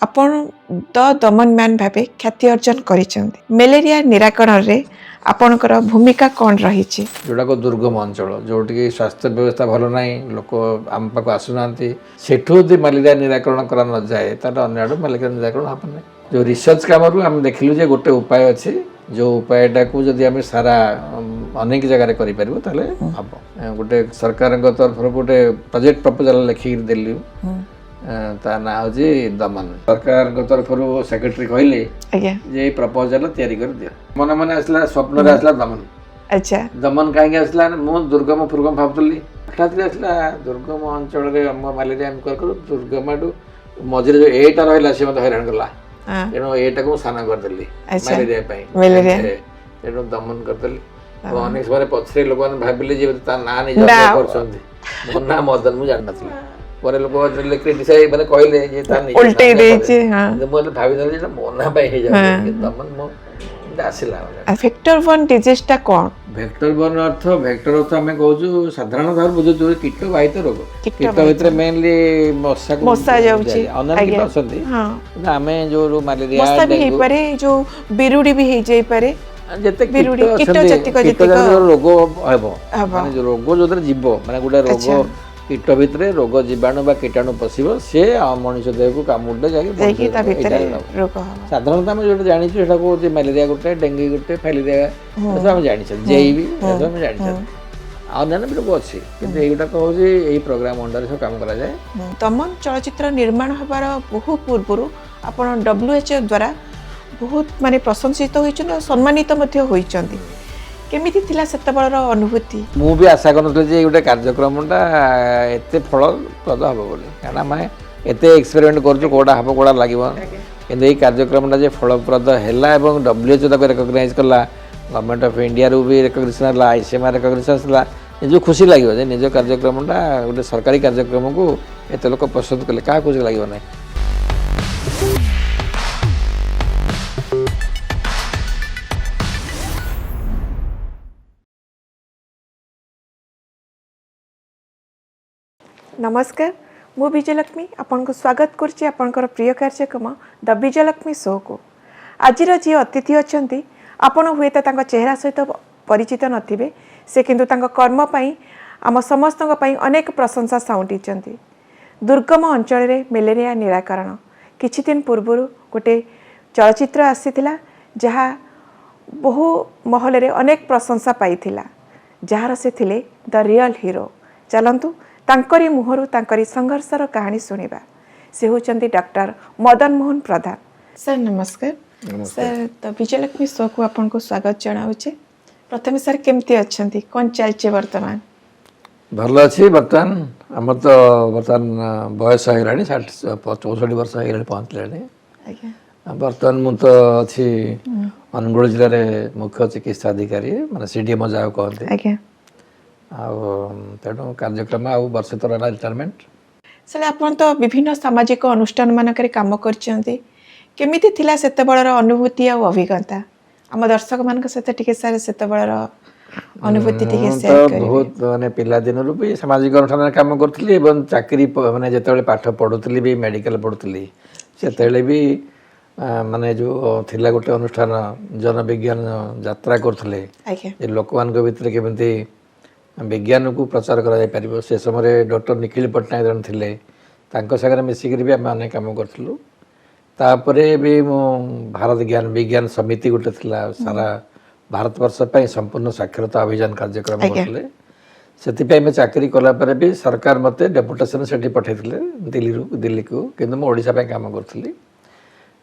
ଆପଣ ଦ ଦମନ ମ୍ୟାନ୍ ଭାବେ ଖ୍ୟାତି ଅର୍ଜନ କରିଛନ୍ତି। ମ୍ୟାଲେରିଆ ନିରାକରଣରେ ଆପଣଙ୍କର ଭୂମିକା କ'ଣ ରହିଛି? ଯେଉଁଟାକ ଦୁର୍ଗମ ଅଞ୍ଚଳ ଯେଉଁଠିକି ସ୍ୱାସ୍ଥ୍ୟ ବ୍ୟବସ୍ଥା ଭଲ ନାହିଁ, ଲୋକ ଆମ ପାଖକୁ ଆସୁନାହାନ୍ତି, ସେଠୁ ଯଦି ମ୍ୟାଲେରିଆ ନିରାକରଣ କରାନଯାଏ ତାହେଲେ ଅନ୍ୟ ଆଡ଼ୁ ମ୍ୟାଲେରିଆ ନିରାକରଣ ହେବ ନାହିଁ। ଯେଉଁ ରିସର୍ଚ୍ଚ କାମରୁ ଆମେ ଦେଖିଲୁ ଯେ ଗୋଟେ ଉପାୟ ଅଛି, ଯେଉଁ ଉପାୟଟାକୁ ଯଦି ଆମେ ସାରା ଅନେକ ଜାଗାରେ କରିପାରିବୁ ତାହେଲେ ହେବ। ଗୋଟେ ସରକାରଙ୍କ ତରଫରୁ ଗୋଟେ ପ୍ରୋଜେକ୍ଟ ପ୍ରପୋଜାଲ ଲେଖିକି ଦେଲୁ, ତା ନାଁ ହେଉଛି ଦମନ। ସରକାରଙ୍କ ତରଫରୁ ସେକ୍ରେଟାରୀ କହିଲେ ଯେ ଏଇ ପ୍ରପୋଜାଲ ତିଆରି କରିଦିଅ। ମନେ ମନେ ଆସିଲା, ସ୍ୱପ୍ନରେ ଆସିଲା ଦମନ। ଆଚ୍ଛା, ଦମନ କାହିଁକି ଆସିଲା? ମୁଁ ଦୁର୍ଗମ ଫୁର୍ଗମ ଭାବୁଥିଲି, ହଠାତ୍ ଆସିଲା ଦୁର୍ଗମ ଅଞ୍ଚଳରେ ଆମ ମ୍ୟାଲେରିଆ ଆମେ କରୁ ଦୁର୍ଗମଠୁ ମଝିରେ ଯେଉଁ ଏଇଟା ରହିଲା ସେ ମୋତେ ହଇରାଣ କଲା, ତେଣୁ ଏଇଟାକୁ ମୁଁ ସାନ କରିଦେଲି ମ୍ୟାଲେରିଆ ପାଇଁ, ତେଣୁ ଦମନ କରିଦେଲି। ଅନେକ ସମୟରେ ପଛରେ ଲୋକମାନେ ଭାବିଲେ ଯେ ତା ନାଁ ନିଜ କରୁଛନ୍ତି, ମୋ ନାଁ ମଦନ, ମୁଁ ଜାଣିନଥିଲି। ପରେ ଲୋକ ମାନେ କହିଲେ ଯେ ତା ନିଜ ମୁଁ ଭାବିଥିଲି ଯେ ମୋ ନାଁ ପାଇଁ ହେଇଯାଉଛି ଦମନ, ମୋ ଆସିଲା। ଭେକ୍ଟର ବର୍ନ ଡିଜିଜ୍ଟା କ'ଣ? ଭେକ୍ଟର ବର୍ନ ଅର୍ଥ ଆମେ କହୁଛୁ ସାଧାରଣତଃ ବୁଝୁଛୁ କୀଟ ବାହିତ ରୋଗ। କୀଟ ଭିତରେ ମେନଲି ମଶା ଯାଉଛି, ଅନ୍ୟ କୀଟ ଅଛନ୍ତି, କିନ୍ତୁ ଆମେ ଯୋଉ ମ୍ୟାଲେରିଆ ହେଇପାରେ, ଯୋଉ ବିରୁଡି ବି ହେଇଯାଇପାରେ, ଯେତେ କୀଟ ଅଛନ୍ତି ରୋଗ ହେବ, ମାନେ ରୋଗ ଯୋଉଥିରେ ଯିବ, ମାନେ ଗୋଟେ ରୋଗ କୀଟ ଭିତରେ ରୋଗ ଜୀବାଣୁ ବା କୀଟାଣୁ ପଶିବ, ସେ ମଣିଷ ଦେହକୁ କାମୁଡ଼ିଲେ ଯାଇକି ସାଧାରଣତଃ ଆମେ ଯୋଉଟା ଜାଣିଛୁ ସେଟା କହୁଛି ମ୍ୟାଲେରିଆ ଗୋଟେ, ଡେଙ୍ଗି ଗୋଟେ, ଫାଇଲେରିଆ, ଏସବୁ ଆମେ ଜାଣିଛନ୍ତି, ଜେଇବି ଏସବୁ ଆମେ ଜାଣିଛନ୍ତି। ଆଉ ଅନ୍ୟାନ୍ୟ ବି ରୋଗ ଅଛି, କିନ୍ତୁ ଏଇଗୁଡ଼ାକ ହେଉଛି ଏଇ ପ୍ରୋଗ୍ରାମ ଅଣ୍ଡରରେ ସବୁ କାମ କରାଯାଏ। ଦମନ ଚଳଚ୍ଚିତ୍ର ନିର୍ମାଣ ହେବାର ବହୁ ପୂର୍ବରୁ ଆପଣ WHO ଦ୍ୱାରା ବହୁତ ମାନେ ପ୍ରଶଂସିତ ହୋଇଛନ୍ତି ଆଉ ସମ୍ମାନିତ ମଧ୍ୟ ହୋଇଛନ୍ତି। କେମିତି ଥିଲା ସେତେବେଳର ଅନୁଭୂତି? ମୁଁ ବି ଆଶା କରୁନଥିଲି ଯେ ଗୋଟେ କାର୍ଯ୍ୟକ୍ରମଟା ଏତେ ଫଳପ୍ରଦ ହେବ ବୋଲି, କାରଣ ଆମେ ଏତେ ଏକ୍ସପେରିମେଣ୍ଟ କରୁଛୁ କେଉଁଟା ହେବ କେଉଁଟା ଲାଗିବ, କିନ୍ତୁ ଏଇ କାର୍ଯ୍ୟକ୍ରମଟା ଯେ ଫଳପ୍ରଦ ହେଲା ଏବଂ WHO ତାକୁ ରେକଗ୍ନାଇଜ୍ କଲା, ଗଭର୍ଣ୍ଣମେଣ୍ଟ ଅଫ୍ ଇଣ୍ଡିଆରୁ ବି ରେକଗ୍ନିସନ୍ ହେଲା, ICMR ରେକଗ୍ନିସନ୍ ହେଲା, ନିଜକୁ ଖୁସି ଲାଗିବ ଯେ ନିଜ କାର୍ଯ୍ୟକ୍ରମଟା ଗୋଟେ ସରକାରୀ କାର୍ଯ୍ୟକ୍ରମକୁ ଏତେ ଲୋକ ପସନ୍ଦ କଲେ, କାହା ଖୁସି ଲାଗିବ ନାହିଁ। नमस्कार, मु विजयलक्ष्मी आपनको स्वागत करछि आपनकर प्रिय कार्यक्रम द विजयलक्ष्मी शो को। आजिर जी अतिथि अछंती आपण हुएत तांको चेहरा सहित परिचित नथिबे, से किंतु तांको कर्म पई आम समस्तक पई अनेक प्रशंसा साउंटीचंती। दुर्गम अंचल रे ମ୍ୟାଲେରିଆ निराकरण किछि दिन पूर्व गोटे चलचित्र आसीथिला, जहा बहु महल रे अनेक प्रशंसा पाइथिला, जहार से थिले द रियल हीरो। चलंतु तांकरी मुहरु तांकरी संघर्षर कहानी सुनिबा। से होचंती डॉक्टर मदन मोहन प्रधान। सर नमस्कार। सर द विजयलक्ष्मी शो को आपन को स्वागत जनाउछे। प्रथमे सर केमती अछंती, कोन चलचे वर्तमान? भल अच्छी बर्तमान आम तो बर्तमान बयस होगा 64 वर्ष हो पहुँचले। बर्तमान मु तो अच्छी अनुगुल जिले में मुख्य चिकित्सा अधिकारी, माने CDMO जहाँ कहते, तेणु कार्यक्रम आ वर्ष तर रिटायरमेंट। सर आपन तो विभिन्न सामाजिक अनुष्ठान मानक काम करछंती, केमिति थिला सेतेबेलर अनुभूति आ अभिज्ञता आम दर्शक मान सहित टिके सर सेतेबेलर अनुभूति टिके शेयर करिवे? बहुत माने पिला दिन रु भी सामाजिक अनुष्ठान काम करथली एवं चाकरी माने जेतेबेले पाठ पढुथली भी मेडिकल पढुथली सेतेबेले भी माने जो थिला गोटे अनुष्ठान जन विज्ञान यात्रा करथले जे लोकमान के भीतर केमिति विज्ञान को प्रचार करा जाय परिबो। से समय डॉक्टर निखिल पटनायक जन थिले, तांको सागर मिसिकरी भी आम अनेक काम करथलु। तापरे भी मो भारत ज्ञान विज्ञान समिति गोटे थिला, सारा भारतवर्ष पर संपूर्ण साक्षरता अभियान कार्यक्रम करते। से चाकरी कलापर भी सरकार मत डेपुटेशन से पठे दिल्ली को, किंतु मैं ओडिशा काम करी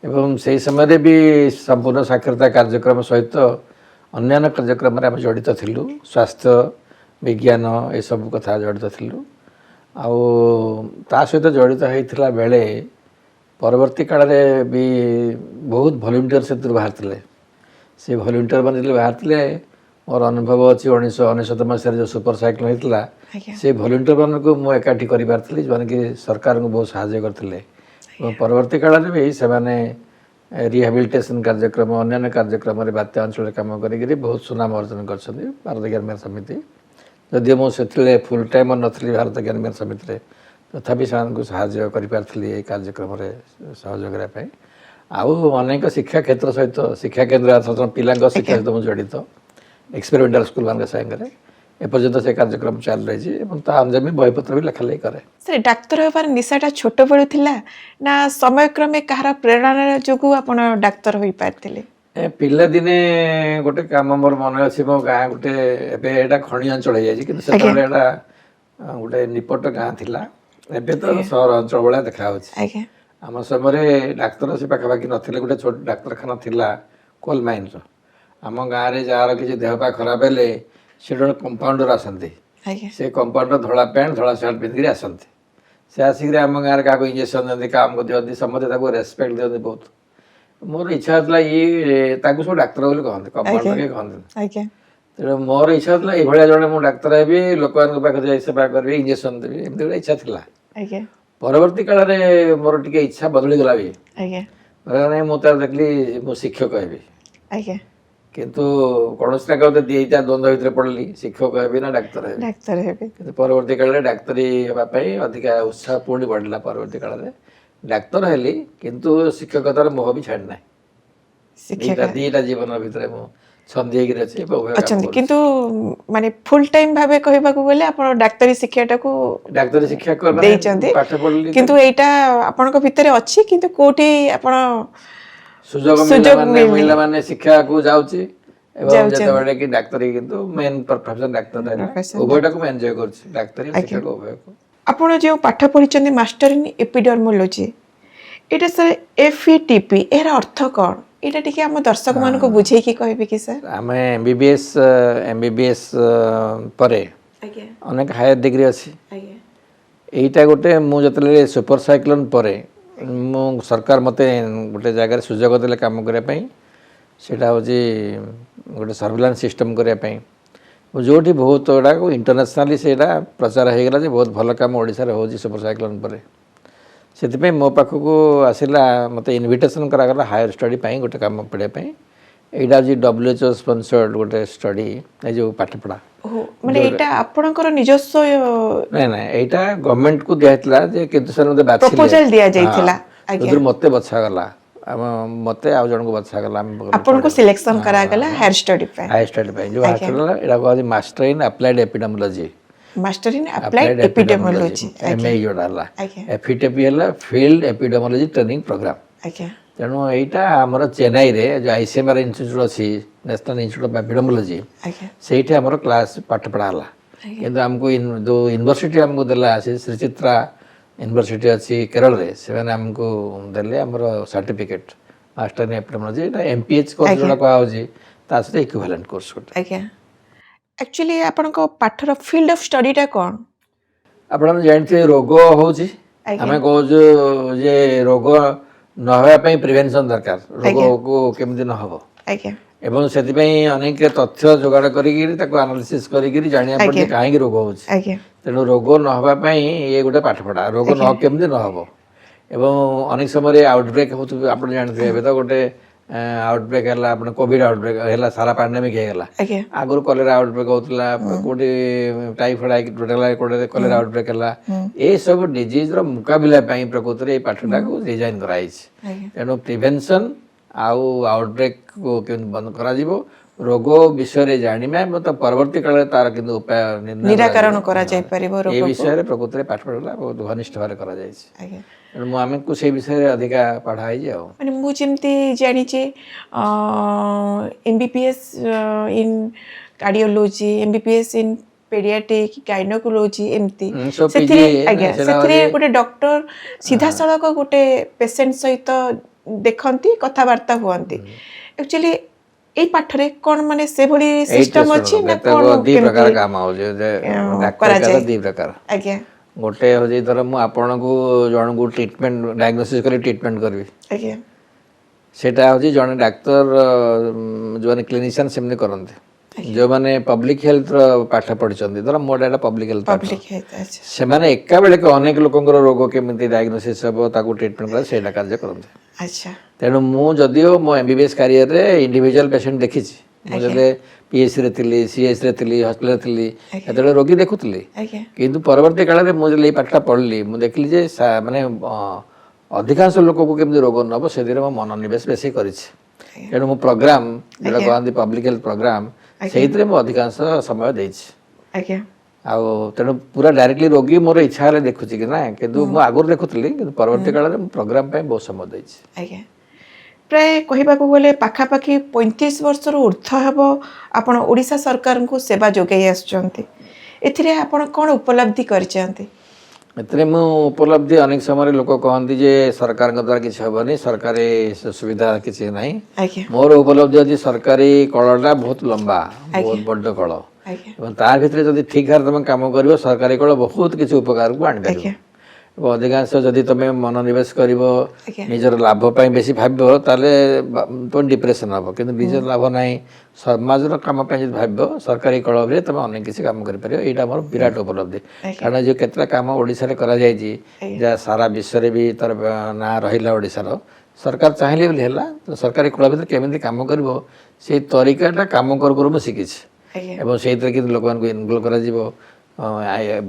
एवं से समय भी संपूर्ण साक्षरता कार्यक्रम सहित अन्य कार्यक्रम आम जड़ित थिलु। स्वास्थ्य विज्ञान ये सब कथा जड़ित थिलु। आ सहित जड़ित होता बेले परवर्ती काल में भी बहुत वॉलंटियर से बाहर से वॉलंटियर बन बाहर मोर अनुभव अच्छी 1999 मसीह जो सुपर साइक्लोन होता से वॉलंटियर मान को मुझे एकाठी कर पारी, जो कि सरकार को बहुत साहय करते। परवर्ती काल में भी से रिहाबिलिटेशन कार्यक्रम अन्य कार्यक्रम बात्या अंचल कम कर बहुत सुनाम अर्जन कर भारत ज्ञान मेल समिति। जदि मुझे फुल टाइम नी भारत ज्ञान मेल समिति ତଥାପି ସେମାନଙ୍କୁ ସାହାଯ୍ୟ କରିପାରିଥିଲି ଏଇ କାର୍ଯ୍ୟକ୍ରମରେ ସହଯୋଗ କରିବା ପାଇଁ। ଆଉ ଅନେକ ଶିକ୍ଷା କ୍ଷେତ୍ର ସହିତ ଶିକ୍ଷା କେନ୍ଦ୍ର ପିଲାଙ୍କ ଶିକ୍ଷା ସହିତ ମୁଁ ଜଡ଼ିତ ଏକ୍ସପେରିମେଣ୍ଟାଲ ସ୍କୁଲ ମାନଙ୍କ ସାଙ୍ଗରେ ଏପର୍ଯ୍ୟନ୍ତ ସେ କାର୍ଯ୍ୟକ୍ରମ ଚାଲି ରହିଛି ଏବଂ ତା ଅନୁଯାୟୀ ବହିପତ୍ର ବି ଲେଖାଲେଖି କରେ। ସାର୍ ଡାକ୍ତର ହେବାର ନିଶାଟା ଛୋଟବେଳୁ ଥିଲା ନା ସମୟକ୍ରମେ କାହାର ପ୍ରେରଣା ଯୋଗୁଁ ଆପଣ ଡାକ୍ତର ହୋଇପାରିଥିଲେ? ପିଲାଦିନେ ଗୋଟେ କାମ ମୋର ମନେ ଅଛି, ମୋ ଗାଁ ଗୋଟେ ଏବେ ଏଇଟା ଖଣି ଅଞ୍ଚଳ ହେଇଯାଇଛି କିନ୍ତୁ ସେତେବେଳେ ଏଇଟା ଗୋଟେ ନିପଟ ଗାଁ ଥିଲା, ଏବେ ତ ସହର ଅଞ୍ଚଳ ଭଳିଆ ଦେଖାଯାଉଛି। ଆଜ୍ଞା ଆମ ସମୟରେ ଡାକ୍ତର ସେ ପାଖାପାଖି ନଥିଲେ, ଗୋଟେ ଛୋଟ ଡାକ୍ତରଖାନା ଥିଲା କୋଲ ମାଇନ୍ର। ଆମ ଗାଁରେ ଯାହାର କିଛି ଦେହ ପା ଖରାପ ହେଲେ ସେ ଜଣେ କମ୍ପାଉଣ୍ଡର ଆସନ୍ତି, ଆଜ୍ଞା ସେ କମ୍ପାଉଣ୍ଡର ଧଳା ପ୍ୟାଣ୍ଟ ଧଳା ସାର୍ଟ ପିନ୍ଧିକିରି ଆସନ୍ତି। ସେ ଆସିକିରି ଆମ ଗାଁରେ କାହାକୁ ଇଞ୍ଜେକ୍ସନ ଦିଅନ୍ତି, କାହାକୁ ଦିଅନ୍ତି, ସମସ୍ତେ ତାକୁ ରେସ୍ପେକ୍ଟ ଦିଅନ୍ତି ବହୁତ। ମୋର ଇଚ୍ଛା ହେଉଥିଲା ତାକୁ ସବୁ ଡାକ୍ତର ବୋଲି କହନ୍ତି, କମ୍ପାଉଣ୍ଡର କେହି କହନ୍ତିନି। ଆଜ୍ଞା ତେଣୁ ମୋର ଇଚ୍ଛା ହେଉଥିଲା ଏଇଭଳିଆ ଜଣେ ମୁଁ ଡାକ୍ତର ହେବି, ଲୋକମାନଙ୍କ ପାଖରେ ଯାଇ ସେବା କରିବି, ଇଞ୍ଜେକ୍ସନ ଦେବି, ଏମିତି ଗୋଟେ ଇଚ୍ଛା ଥିଲା। ଆଜ୍ଞା ପରବର୍ତ୍ତୀ କାଳରେ ମୋର ଟିକେ ଇଚ୍ଛା ବଦଳିଗଲା ବି। ଆଜ୍ଞା ନାଇଁ ମୁଁ ତାର ଦେଖିଲି ମୁଁ ଶିକ୍ଷକ ହେବି, ଆଜ୍ଞା କିନ୍ତୁ କୌଣସି ନା କେଉଁଠି ଦିଟା ଦ୍ୱନ୍ଦ୍ୱ ଭିତରେ ପଡ଼ିଲି, ଶିକ୍ଷକ ହେବି ନା ଡାକ୍ତର ହେବି। ଡାକ୍ତର ହେବେ। କିନ୍ତୁ ପରବର୍ତ୍ତୀ କାଳରେ ଡାକ୍ତରୀ ହେବା ପାଇଁ ଅଧିକା ଉତ୍ସାହ ପୁଣି ବଢ଼ିଲା। ପରବର୍ତ୍ତୀ କାଳରେ ଡାକ୍ତର ହେଲି କିନ୍ତୁ ଶିକ୍ଷକତାର ମୋହ ବି ଛାଡ଼ି ନାହିଁ। ଶିକ୍ଷକ ଦିଟା ଜୀବନ ଭିତରେ ମୁଁ ଛନ୍ଦି ହେଇକିରି ଅଛି, ଉଭୟ କାମ ଅଛନ୍ତି କରୁଛି। କିନ୍ତୁ ମାନେ ଫୁଲ ଟାଇମ ଭାବେ କହିବାକୁ ଗଲେ ଆପଣ ଡାକ୍ତରୀ ଶିକ୍ଷାଟାକୁ ଡାକ୍ତରୀ ଶିକ୍ଷା ଦେଇଛନ୍ତି, ପାଠ ପଢ଼ିଲି କିନ୍ତୁ ଏଇଟା ଆପଣଙ୍କ ଭିତରେ ଅଛି କିନ୍ତୁ କୋଉଠି ଆପଣ ସୁଯୋଗ ମିଳିଲା ମାନେ ଶିକ୍ଷାକୁ ଯାଉଛି ଏବଂ ଯାଉଛନ୍ତି। ଯେତେବେଳେ କି ଡାକ୍ତରୀ କିନ୍ତୁ ମେନ୍ ପ୍ରଫେସନ ଡାକ୍ତର ହେଲା, Profession ଉଭୟଟାକୁ ମୁଁ ଏନ୍ଜୟ କରୁଛି, ଡାକ୍ତରୀ ଓ ଆଜ୍ଞା। ଶିକ୍ଷାକୁ ଉଭୟକୁ। ଆପଣ ଯେଉଁ ପାଠ ପଢ଼ିଛନ୍ତି ମାଷ୍ଟର ଇନ୍ ଏପିଡର୍ମୋଲୋଜି, ଏଇଟା ସାର୍ FETP ଏହାର ଅର୍ଥ କ'ଣ? ଏଇଟା ଟିକେ ଆମ ଦର୍ଶକମାନଙ୍କୁ ବୁଝେଇକି କହିବେ କି ସାର୍? ଆମେ MBBS ପରେ ଆଜ୍ଞା ଅନେକ ହାୟର ଡିଗ୍ରୀ ଅଛି। ଆଜ୍ଞା ଏଇଟା ଗୋଟେ ମୁଁ ଯେତେବେଳେ ସୁପର ସାଇକ୍ଲୋନ୍ ପରେ ମୁଁ ସରକାର ମୋତେ ଗୋଟେ ଜାଗାରେ ସୁଯୋଗ ଦେଲେ କାମ କରିବା ପାଇଁ, ସେଇଟା ହେଉଛି ଗୋଟେ ସର୍ଭିଲାନ୍ସ ସିଷ୍ଟମ୍ କରିବା ପାଇଁ। ଯେଉଁଠି ବହୁତ ଗୁଡ଼ାକ ଇଣ୍ଟରନ୍ୟାସନାଲି ସେଇଟା ପ୍ରଚାର ହେଇଗଲା ଯେ ବହୁତ ଭଲ କାମ ଓଡ଼ିଶାରେ ହେଉଛି ସୁପର ସାଇକ୍ଲୋନ୍ ପରେ। ସେଥିପାଇଁ ମୋ ପାଖକୁ ଆସିଲା, ମୋତେ ଇନଭିଟେସନ୍ କରାଗଲା ହାୟର ଷ୍ଟଡି ପାଇଁ ଗୋଟେ କାମ ପଢ଼ିବା ପାଇଁ। ଏଇଟା ହେଉଛି WHO ସ୍ପନ୍ସର୍ଡ ଗୋଟେ ଷ୍ଟଡି, ଏଇ ଯେଉଁ ପାଠପଢ଼ା। ମାନେ ଏଇଟା ଆପଣଙ୍କର ନିଜସ୍ୱ ନାଇଁ ଏଇଟା ଗଭର୍ଣ୍ଣମେଣ୍ଟକୁ ଦିଆହେଇଥିଲା ଯେ, କିନ୍ତୁ ସେମାନେ ମୋତେ ବାଛିଲେ, ପ୍ରପୋଜାଲ ଦିଆଯାଇଥିଲା। ସେଥିରୁ ମୋତେ ବଛାଗଲା, ମୋତେ ଆଉ ଜଣଙ୍କୁ ବଛାଗଲା। ଆପଣଙ୍କୁ ସିଲେକ୍ସନ କରାଗଲା ହାୟର ଷ୍ଟଡି ପାଇଁ। ହାୟର ଷ୍ଟଡି ପାଇଁ ଯେଉଁ ହାୟର ଷ୍ଟଡି ହେଲା, ଏଇଟା କୁହାଯାଉଛି master in applied epidemiology. Master in applied epidemiology MA ଯୋଉଟା ହେଲା, ଆଜ୍ଞା FETP ହେଲା ଫିଲ୍ଡ ଏପିଡେମୋଲୋଜି ଟ୍ରେନିଂ ପ୍ରୋଗ୍ରାମ। ଆଜ୍ଞା ତେଣୁ ଏଇଟା ଆମର ଚେନ୍ନାଇରେ ଯେଉଁ ICMR ଇନଷ୍ଟିଚ୍ୟୁଟ୍ ଅଛି, ନ୍ୟାସନାଲ୍ ଇନଷ୍ଟିଚ୍ୟୁଟ୍ ଅଫ୍ ଏପିଡେମୋଲୋଜି, ଆଜ୍ଞା ସେଇଠି ଆମର କ୍ଲାସ୍ ପାଠପଢ଼ା ହେଲା। କିନ୍ତୁ ଆମକୁ ଯେଉଁ ୟୁନିଭର୍ସିଟି ଆମକୁ ଦେଲା, ସେ ଶ୍ରୀ ଚିତ୍ରା ୟୁନିଭର୍ସିଟି ଅଛି କେରଳରେ, ସେମାନେ ଆମକୁ ଦେଲେ ଆମର ସାର୍ଟିଫିକେଟ୍ ମାଷ୍ଟର ଇନ୍ ଏପିଡେମୋଲୋଜି। ଏଇଟା MPH କୋର୍ସ ଯେଉଁଟା କୁହାହେଉଛି, ତା ସହିତ ଇକ୍ୱିଭାଲେଣ୍ଟ କୋର୍ସ ଗୋଟେ। ଆଜ୍ଞା ଆକ୍ଚୁଆଲି ଆପଣଙ୍କ ପାଠର ଫିଲ୍ଡ ଅଫ୍ ଷ୍ଟଡିଟା କ'ଣ? ଆପଣ ଜାଣିଥିବେ ରୋଗ ହେଉଛି, ଆଜ୍ଞା ଆମେ କହୁଛୁ ଯେ ରୋଗ ନ ହେବା ପାଇଁ ପ୍ରିଭେନ୍ସନ୍ ଦରକାର, ରୋଗକୁ କେମିତି ନ ହେବ। ଆଜ୍ଞା ଏବଂ ସେଥିପାଇଁ ଅନେକ ତଥ୍ୟ ଯୋଗାଡ଼ କରିକିରି ତାକୁ ଆନାଲିସିସ୍ କରିକିରି ଜାଣିବାକୁ ପଡ଼େ କାହିଁକି ରୋଗ ହେଉଛି। ଆଜ୍ଞା ତେଣୁ ରୋଗ ନ ହେବା ପାଇଁ ଇଏ ଗୋଟେ ପାଠପଢ଼ା, ରୋଗ କେମିତି ନ ହେବ। ଏବଂ ଅନେକ ସମୟରେ ଆଉଟବ୍ରେକ୍ ହେଉଥିବେ, ଆପଣ ଜାଣିଥିବେ ଏବେ ତ ଗୋଟେ ଆଉଟବ୍ରେକ୍ ହେଲା, ଆପଣ କୋଭିଡ୍ ଆଉଟବ୍ରେକ୍ ହେଲା, ସାରା ପାଣ୍ଡେମିକ୍ ହେଇଗଲା। ଆଜ୍ଞା ଆଗରୁ କଲେରା ଆଉଟବ୍ରେକ୍ ହେଉଥିଲା, କେଉଁଠି ଟାଇଫଏଡ୍ କୋଉଠି କଲେରା ଆଉଟବ୍ରେକ୍ ହେଲା। ଏସବୁ ଡିଜିଜ୍ର ମୁକାବିଲା ପାଇଁ ପ୍ରକୃତରେ ଏଇ ପାଠଟାକୁ ଡିଜାଇନ୍ କରାଯାଇଛି। ଆଜ୍ଞା ତେଣୁ ପ୍ରିଭେନ୍ସନ୍ ଆଉ ଆଉଟବ୍ରେକ୍କୁ କେମିତି ବନ୍ଦ କରାଯିବ, ରୋଗ ବିଷୟରେ ଜାଣିବା ଏବଂ ତା ପରବର୍ତ୍ତୀ କାଳରେ ତାର କିନ୍ତୁ ଉପାୟ ନିରାକରଣ କରାଯାଇପାରିବ ଏ ରୋଗକୁ। ବିଷୟରେ ପ୍ରକୃତରେ ପାଠପଢ଼ା ବହୁତ ଘନିଷ୍ଠ ଭାବରେ କରାଯାଇଛି। ଆଜ୍ଞା ତେଣୁ ଆମକୁ ସେଇ ବିଷୟରେ ଅଧିକା ପଢ଼ା ହେଇଛି ଆଉ। ମାନେ ମୁଁ ଯେମିତି ଜାଣିଛି MBBS in cardiology, MBBS in paediatric, gynaecology, ଏମିତି ସବୁ ସେଥିରେ PG ଆଜ୍ଞା ସେଟା ସେଥିରେ ହଉଛି ଗୋଟେ ଡକ୍ଟର ସିଧାସଳଖ ଗୋଟେ ପେସେଣ୍ଟ ସହିତ ଦେଖନ୍ତି, କଥାବାର୍ତ୍ତା ହୁଅନ୍ତି। ଆକ୍ଚୁଆଲି ଏଇ ପାଠରେ କ'ଣ ମାନେ ସେଭଳି ସିଷ୍ଟମ ଅଛି ନା କ'ଣ ଦି ପ୍ରକାର କେମିତି କାମ ହେଉଛି, ଡାକ୍ତରୀ କରାଯାଏ? ଦି ପ୍ରକାର। ଆଜ୍ଞା ଗୋଟେ ହେଉଛି ଧର ମୁଁ ଆପଣଙ୍କୁ ଜଣଙ୍କୁ ଟ୍ରିଟମେଣ୍ଟ ଡାଇଗ୍ନୋସିସ୍ କରି ଟ୍ରିଟମେଣ୍ଟ କରିବି, ଆଜ୍ଞା ସେଇଟା ହେଉଛି ଜଣେ ଡାକ୍ତର ଯେଉଁମାନେ କ୍ଲିନିସିଆନ୍ ସେମିତି କରନ୍ତି। ଯେଉଁମାନେ ପବ୍ଲିକ୍ ହେଲ୍ଥର ପାଠ ପଢ଼ିଛନ୍ତି, ଧର ମୋର ଏଇଟା ପବ୍ଲିକ୍ ହେଲ୍ଥ ପାଠ, ପବ୍ଲିକ୍ ହେଲ୍ଥ ଅଛି। ସେମାନେ ଏକା ବେଳକେ ଅନେକ ଲୋକଙ୍କର ରୋଗ କେମିତି ଡାଇଗ୍ନୋସିସ୍ ହେବ, ତାକୁ ଟ୍ରିଟମେଣ୍ଟ କରେ, ସେଇଟା କାର୍ଯ୍ୟ କରନ୍ତି। ଆଚ୍ଛା ତେଣୁ ମୁଁ ଯଦିଓ ମୋ MBBS କ୍ୟାରିୟରରେ ଇଣ୍ଡିଭିଜୁଆଲ ପେସେଣ୍ଟ ଦେଖିଛି, ମୁଁ ଯେତେବେଳେ PSC ରେ ଥିଲି, CS ରେ ଥିଲି, ହଷ୍ଟେଲରେ ଥିଲି, ସେତେବେଳେ ରୋଗୀ ଦେଖୁଥିଲି। ଆଜ୍ଞା କିନ୍ତୁ ପରବର୍ତ୍ତୀ କାଳରେ ମୁଁ ଯେତେବେଳେ ଏଇ ପାଠଟା ପଢ଼ିଲି ମୁଁ ଦେଖିଲି ଯେ ମାନେ ଅଧିକାଂଶ ଲୋକକୁ କେମିତି ରୋଗ ନ ହେବ ସେଥିରେ ମୋ ମନୋନିବେଶ ବେଶୀ କରିଛି। ତେଣୁ ମୁଁ ପ୍ରୋଗ୍ରାମ ଯେଉଁଟା କହନ୍ତି ପବ୍ଲିକ ହେଲ୍ଥ ପ୍ରୋଗ୍ରାମ ସେଇଥିରେ ମୁଁ ଅଧିକାଂଶ ସମୟ ଦେଇଛି। ଆଜ୍ଞା ଆଉ ତେଣୁ ପୁରା ଡାଇରେକ୍ଟଲି ରୋଗୀ ମୋର ଇଚ୍ଛା ହେଲେ ଦେଖୁଛି କି ନା, କିନ୍ତୁ ମୁଁ ଆଗରୁ ଦେଖୁଥିଲି କିନ୍ତୁ ପରବର୍ତ୍ତୀ କାଳରେ ମୁଁ ପ୍ରୋଗ୍ରାମ ପାଇଁ ବହୁତ ସମୟ ଦେଇଛି। ଆଜ୍ଞା ପ୍ରାୟ କହିବାକୁ ଗଲେ ପାଖାପାଖି 35 ବର୍ଷରୁ ଉର୍ଦ୍ଧ୍ୱ ହେବ ଆପଣ ଓଡ଼ିଶା ସରକାରଙ୍କୁ ସେବା ଯୋଗାଇ ଆସୁଛନ୍ତି। ଏଥିରେ ଆପଣ କ'ଣ ଉପଲବ୍ଧି କରିଛନ୍ତି? ଏଥିରେ ମୁଁ ଉପଲବ୍ଧି ଅନେକ ସମୟରେ ଲୋକ କହନ୍ତି ଯେ ସରକାରଙ୍କ ଦ୍ୱାରା କିଛି ହେବନି, ସରକାରୀ ସୁବିଧା କିଛି ନାହିଁ। ଆଜ୍ଞା ମୋର ଉପଲବ୍ଧି ଅଛି ସରକାରୀ କଳଟା ବହୁତ ଲମ୍ବା, ବହୁତ ବଡ଼ କଳ, ଆଜ୍ଞା ଏବଂ ତା ଭିତରେ ଯଦି ଠିକ୍ ଭାବରେ ତୁମେ କାମ କରିବ ସରକାରୀ କଳ ବହୁତ କିଛି ଉପକାରକୁ ଆଣିପାରିବ। ଆଜ୍ଞା ଏବଂ ଅଧିକାଂଶ ଯଦି ତୁମେ ମନୋନିବେଶ କରିବ, ଆଜ୍ଞା ନିଜର ଲାଭ ପାଇଁ ବେଶୀ ଭାବିବ ତାହେଲେ ତୁମେ ଡିପ୍ରେସନ୍ ହେବ। କିନ୍ତୁ ନିଜର ଲାଭ ନାହିଁ, ସମାଜର କାମ ପାଇଁ ଯଦି ଭାବିବ ସରକାରୀ କଳରେ ତୁମେ ଅନେକ କିଛି କାମ କରିପାରିବ। ଏଇଟା ମୋର ବିରାଟ ଉପଲବ୍ଧି। କାରଣ ଯେଉଁ କେତେଟା କାମ ଓଡ଼ିଶାରେ କରାଯାଇଛି, ଯାହା ସାରା ବିଶ୍ୱରେ ବି ତାର ନାଁ ରହିଲା ଓଡ଼ିଶାର, ସରକାର ଚାହିଁଲେ ବୋଲି ହେଲା। ସରକାରୀ କଳ ଭିତରେ କେମିତି କାମ କରିବ ସେଇ ତରିକାଟା କାମ କରୁ କରୁ ମୁଁ ଶିଖିଛି। ଆଜ୍ଞା ଏବଂ ସେଇଥିରେ କିନ୍ତୁ ଲୋକମାନଙ୍କୁ ଇନଭଲ୍ଭ କରାଯିବ,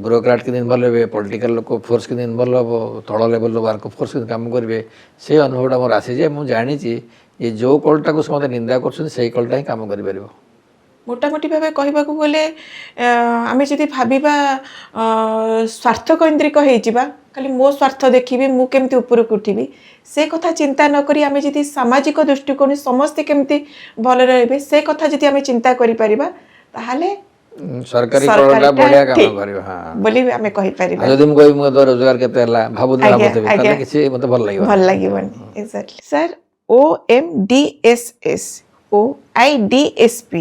ବ୍ୟୁରୋକ୍ରାଟ୍ କେମିତି ଇନଭଲ୍ଭ ହେବେ, ପଲିଟିକାଲ ଲୋକ ଫୋର୍ସ କେମିତି ଇନଭଲ୍ଭ ହେବ, ତଳ ଲେଭେଲର ୱାର୍କ ଫୋର୍ସ କେମିତି କାମ କରିବେ, ସେ ଅନୁଭବଟା ମୋର ଆସିଛି। ମୁଁ ଜାଣିଛି ଯେ ଯେଉଁ କଳଟାକୁ ସମସ୍ତେ ନିନ୍ଦା କରୁଛନ୍ତି ସେଇ କଳଟା ହିଁ କାମ କରିପାରିବ। ମୋଟାମୋଟି ଭାବେ କହିବାକୁ ଗଲେ ଆମେ ଯଦି ଭାବିବା ସ୍ୱାର୍ଥକୈନ୍ଦ୍ରିକ ହେଇଯିବା, ଖାଲି ମୋ ସ୍ୱାର୍ଥ ଦେଖିବି, ମୁଁ କେମିତି ଉପରକୁ ଉଠିବି, ସେ କଥା ଚିନ୍ତା ନ କରି ଆମେ ଯଦି ସାମାଜିକ ଦୃଷ୍ଟିକୋଣ ସମସ୍ତେ କେମିତି ଭଲରେ ରହିବେ ସେ କଥା ଯଦି ଆମେ ଚିନ୍ତା କରିପାରିବା ତାହେଲେ ସରକାରୀ କଳଟା ସରକାରୀଟା ବଢ଼ିଆ କାମ ଠିକ୍ କରିବ। ହଁ, ବୋଲି ଆମେ କହିପାରିବା। ଆଉ ଯଦି ମୁଁ କହିବି ମୋ ଦ୍ୱାରା ରୋଜଗାର କେତେ ହେଲା ଭାବୁଥିବି ତାହେଲେ କିଛି ମୋତେ ଭଲ ଲାଗିବନି। ଭଲ ଲାଗିବନି। ଏକ୍ସାକ୍ଟଲି ସାର୍, OMDSS ଓ IDSP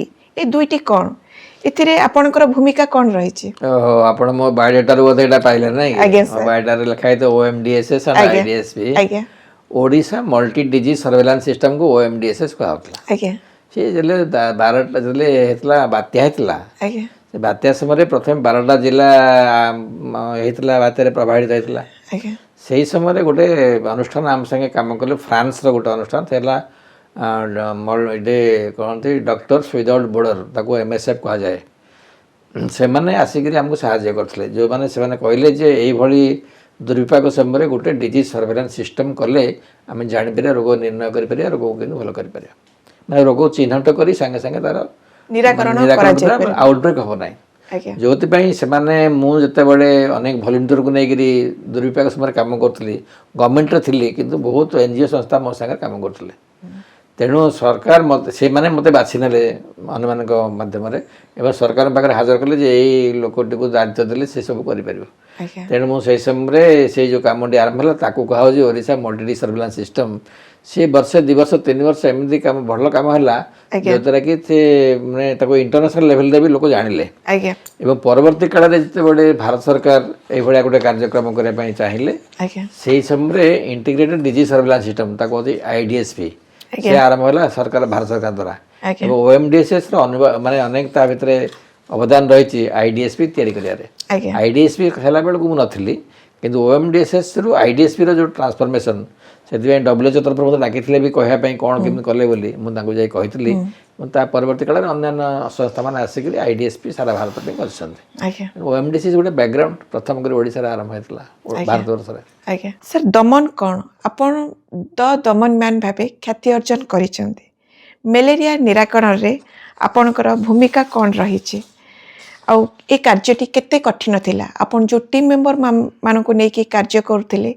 ଏ ଦୁଇଟି କ'ଣ? ଏଥିରେ ଆପଣଙ୍କର ଭୂମିକା କ'ଣ ରହିଛି? ଓହୋ, ଆପଣ ମୋ ବାୟୋଡାଟାରୁ ବୋଧେ ଏଇଟା ପାଇଲେ ନାଇଁ କି? ଆଜ୍ଞା ମୋ ସାର୍। ବାୟୋଡାଟାରେ ଲେଖା ହେଇଥିବ OMDSS ଆଣ୍ଡ ଆଜ୍ଞା IDSP। ଆଜ୍ଞା ଓଡ଼ିଶା ମଲ୍ଟି ଡିଜିଜ୍ ସର୍ଭେଲାନ୍ସ ସିଷ୍ଟମକୁ OMDSS କୁହାଯାଉଥିଲା। ଆଜ୍ଞା ସେ ଯେତେବେଳେ ବାରଟା ଯେତେବେଳେ ହେଇଥିଲା ବାତ୍ୟା ହେଇଥିଲା, ଆଜ୍ଞା ସେ ବାତ୍ୟା ସମୟରେ ପ୍ରଥମେ 12ଟା ଜିଲ୍ଲା ହେଇଥିଲା ବାତ୍ୟାରେ ପ୍ରଭାବିତ ହେଇଥିଲା। ଆଜ୍ଞା ସେହି ସମୟରେ ଗୋଟେ ଅନୁଷ୍ଠାନ ଆମ ସାଙ୍ଗେ କାମ କଲେ, ଫ୍ରାନ୍ସର ଗୋଟେ ଅନୁଷ୍ଠାନ ଥିଲା, ଏଠି କହନ୍ତି ଡକ୍ଟର୍ସ ୱିଦାଉଟ୍ ବର୍ଡର, ତାକୁ MSF କୁହାଯାଏ। ସେମାନେ ଆସିକିରି ଆମକୁ ସାହାଯ୍ୟ କରିଥିଲେ। ଯେଉଁମାନେ ସେମାନେ କହିଲେ ଯେ ଏଇଭଳି ଦୁର୍ବିପାକ ସମୟରେ ଗୋଟେ ଡିଜିଜ୍ ସର୍ଭେଲାନ୍ସ ସିଷ୍ଟମ୍ କଲେ ଆମେ ଜାଣିପାରିବା, ରୋଗ ନିର୍ଣ୍ଣୟ କରିପାରିବା, ରୋଗକୁ କିନ୍ତୁ ଭଲ କରିପାରିବା, ମାନେ ରୋଗକୁ ଚିହ୍ନଟ କରି ସାଙ୍ଗେ ସାଙ୍ଗେ ତା'ର ନିରାକରଣ ନିରାକରଣ ଆଉଟବ୍ରେକ୍ ହେବ ନାହିଁ। ଆଜ୍ଞା ଯେଉଁଥିପାଇଁ ସେମାନେ, ମୁଁ ଯେତେବେଳେ ଅନେକ ଭଲେଣ୍ଟିୟରକୁ ନେଇକରି ଦୁର୍ବିପାକ ସମୟରେ କାମ କରୁଥିଲି, ଗଭର୍ଣ୍ଣମେଣ୍ଟରେ ଥିଲି କିନ୍ତୁ ବହୁତ NGO ସଂସ୍ଥା ମୋ ସାଙ୍ଗରେ କାମ କରୁଥିଲେ। ତେଣୁ ସରକାର ସେମାନେ ମୋତେ ବାଛି ନେଲେ ଅନ୍ୟମାନଙ୍କ ମାଧ୍ୟମରେ ଏବଂ ସରକାରଙ୍କ ପାଖରେ ହାଜର କଲେ ଯେ ଏଇ ଲୋକଟିକୁ ଦାୟିତ୍ୱ ଦେଲେ ସେ ସବୁ କରିପାରିବ। ଆଜ୍ଞା ତେଣୁ ମୁଁ ସେହି ସମୟରେ ସେଇ ଯେଉଁ କାମଟି ଆରମ୍ଭ ହେଲା ତାକୁ କୁହାହେଉଛି ଓଡ଼ିଶା ମଲ୍ଟି ସର୍ଭେଲାନ୍ସ ସିଷ୍ଟମ୍। ସିଏ ବର୍ଷେ 2 ବର୍ଷ 3 ବର୍ଷ ଏମିତି କାମ, ଭଲ କାମ ହେଲା, ଯଦ୍ୱାରା କି ସେ ମାନେ ତାକୁ ଇଣ୍ଟରନ୍ୟାସନାଲ ଲେଭେଲରେ ବି ଲୋକ ଜାଣିଲେ। ଆଜ୍ଞା ଏବଂ ପରବର୍ତ୍ତୀ କାଳରେ ଯେତେବେଳେ ଭାରତ ସରକାର ଏଇଭଳିଆ ଗୋଟେ କାର୍ଯ୍ୟକ୍ରମ କରିବା ପାଇଁ ଚାହିଁଲେ, ଆଜ୍ଞା ସେହି ସମୟରେ ଇଣ୍ଟିଗ୍ରେଟେଡ୍ ଡିଜିଜ୍ ସର୍ଭେଲାନ୍ସ ସିଷ୍ଟମ୍, ତାକୁ କହନ୍ତି IDSP, ସେ ଆରମ୍ଭ ହେଲା ସରକାର, ଭାରତ ସରକାର ଦ୍ୱାରା। ଆଜ୍ଞା ଏବଂ OMDSSର ମାନେ ଅନେକ ତା ଭିତରେ ଅବଦାନ ରହିଛି IDSP ତିଆରି କରିବାରେ। ଆଜ୍ଞା IDSP ହେଲା ବେଳକୁ ମୁଁ ନଥିଲି, କିନ୍ତୁ OMDSSରୁ IDSPର ଯେଉଁ ଟ୍ରାନ୍ସଫର୍ମେସନ୍, ସେଥିପାଇଁ WHO ତରଫରୁ ମୋତେ ଡାକିଥିଲେ ବି କହିବା ପାଇଁ କ'ଣ କେମିତି କଲେ ବୋଲି, ମୁଁ ତାଙ୍କୁ ଯାଇ କହିଥିଲି। ତା ପରବର୍ତ୍ତୀ କାଳରେ ଅନ୍ୟାନ୍ୟ ସଂସ୍ଥାମାନେ ଆସିକରି IDSP ସାରା ଭାରତ ପାଇଁ କରିଛନ୍ତି। ଆଜ୍ଞା OMDSS ଗୋଟେ ବ୍ୟାକଗ୍ରାଉଣ୍ଡ ପ୍ରଥମ କରି ଓଡ଼ିଶାରେ ଆରମ୍ଭ ହେଇଥିଲା, ଭାରତବର୍ଷରେ। ଆଜ୍ଞା ସାର୍, ଦମନ କ'ଣ? ଆପଣ ଦମନ ମ୍ୟାନ୍ ଭାବେ ଖ୍ୟାତି ଅର୍ଜନ କରିଛନ୍ତି। ମ୍ୟାଲେରିଆ ନିରାକରଣରେ ଆପଣଙ୍କର ଭୂମିକା କ'ଣ ରହିଛି? ଆଉ ଏ କାର୍ଯ୍ୟଟି କେତେ କଠିନ ଥିଲା? ଆପଣ ଯେଉଁ ଟିମ୍ ମେମ୍ବର ମାନଙ୍କୁ ନେଇକି କାର୍ଯ୍ୟ କରୁଥିଲେ,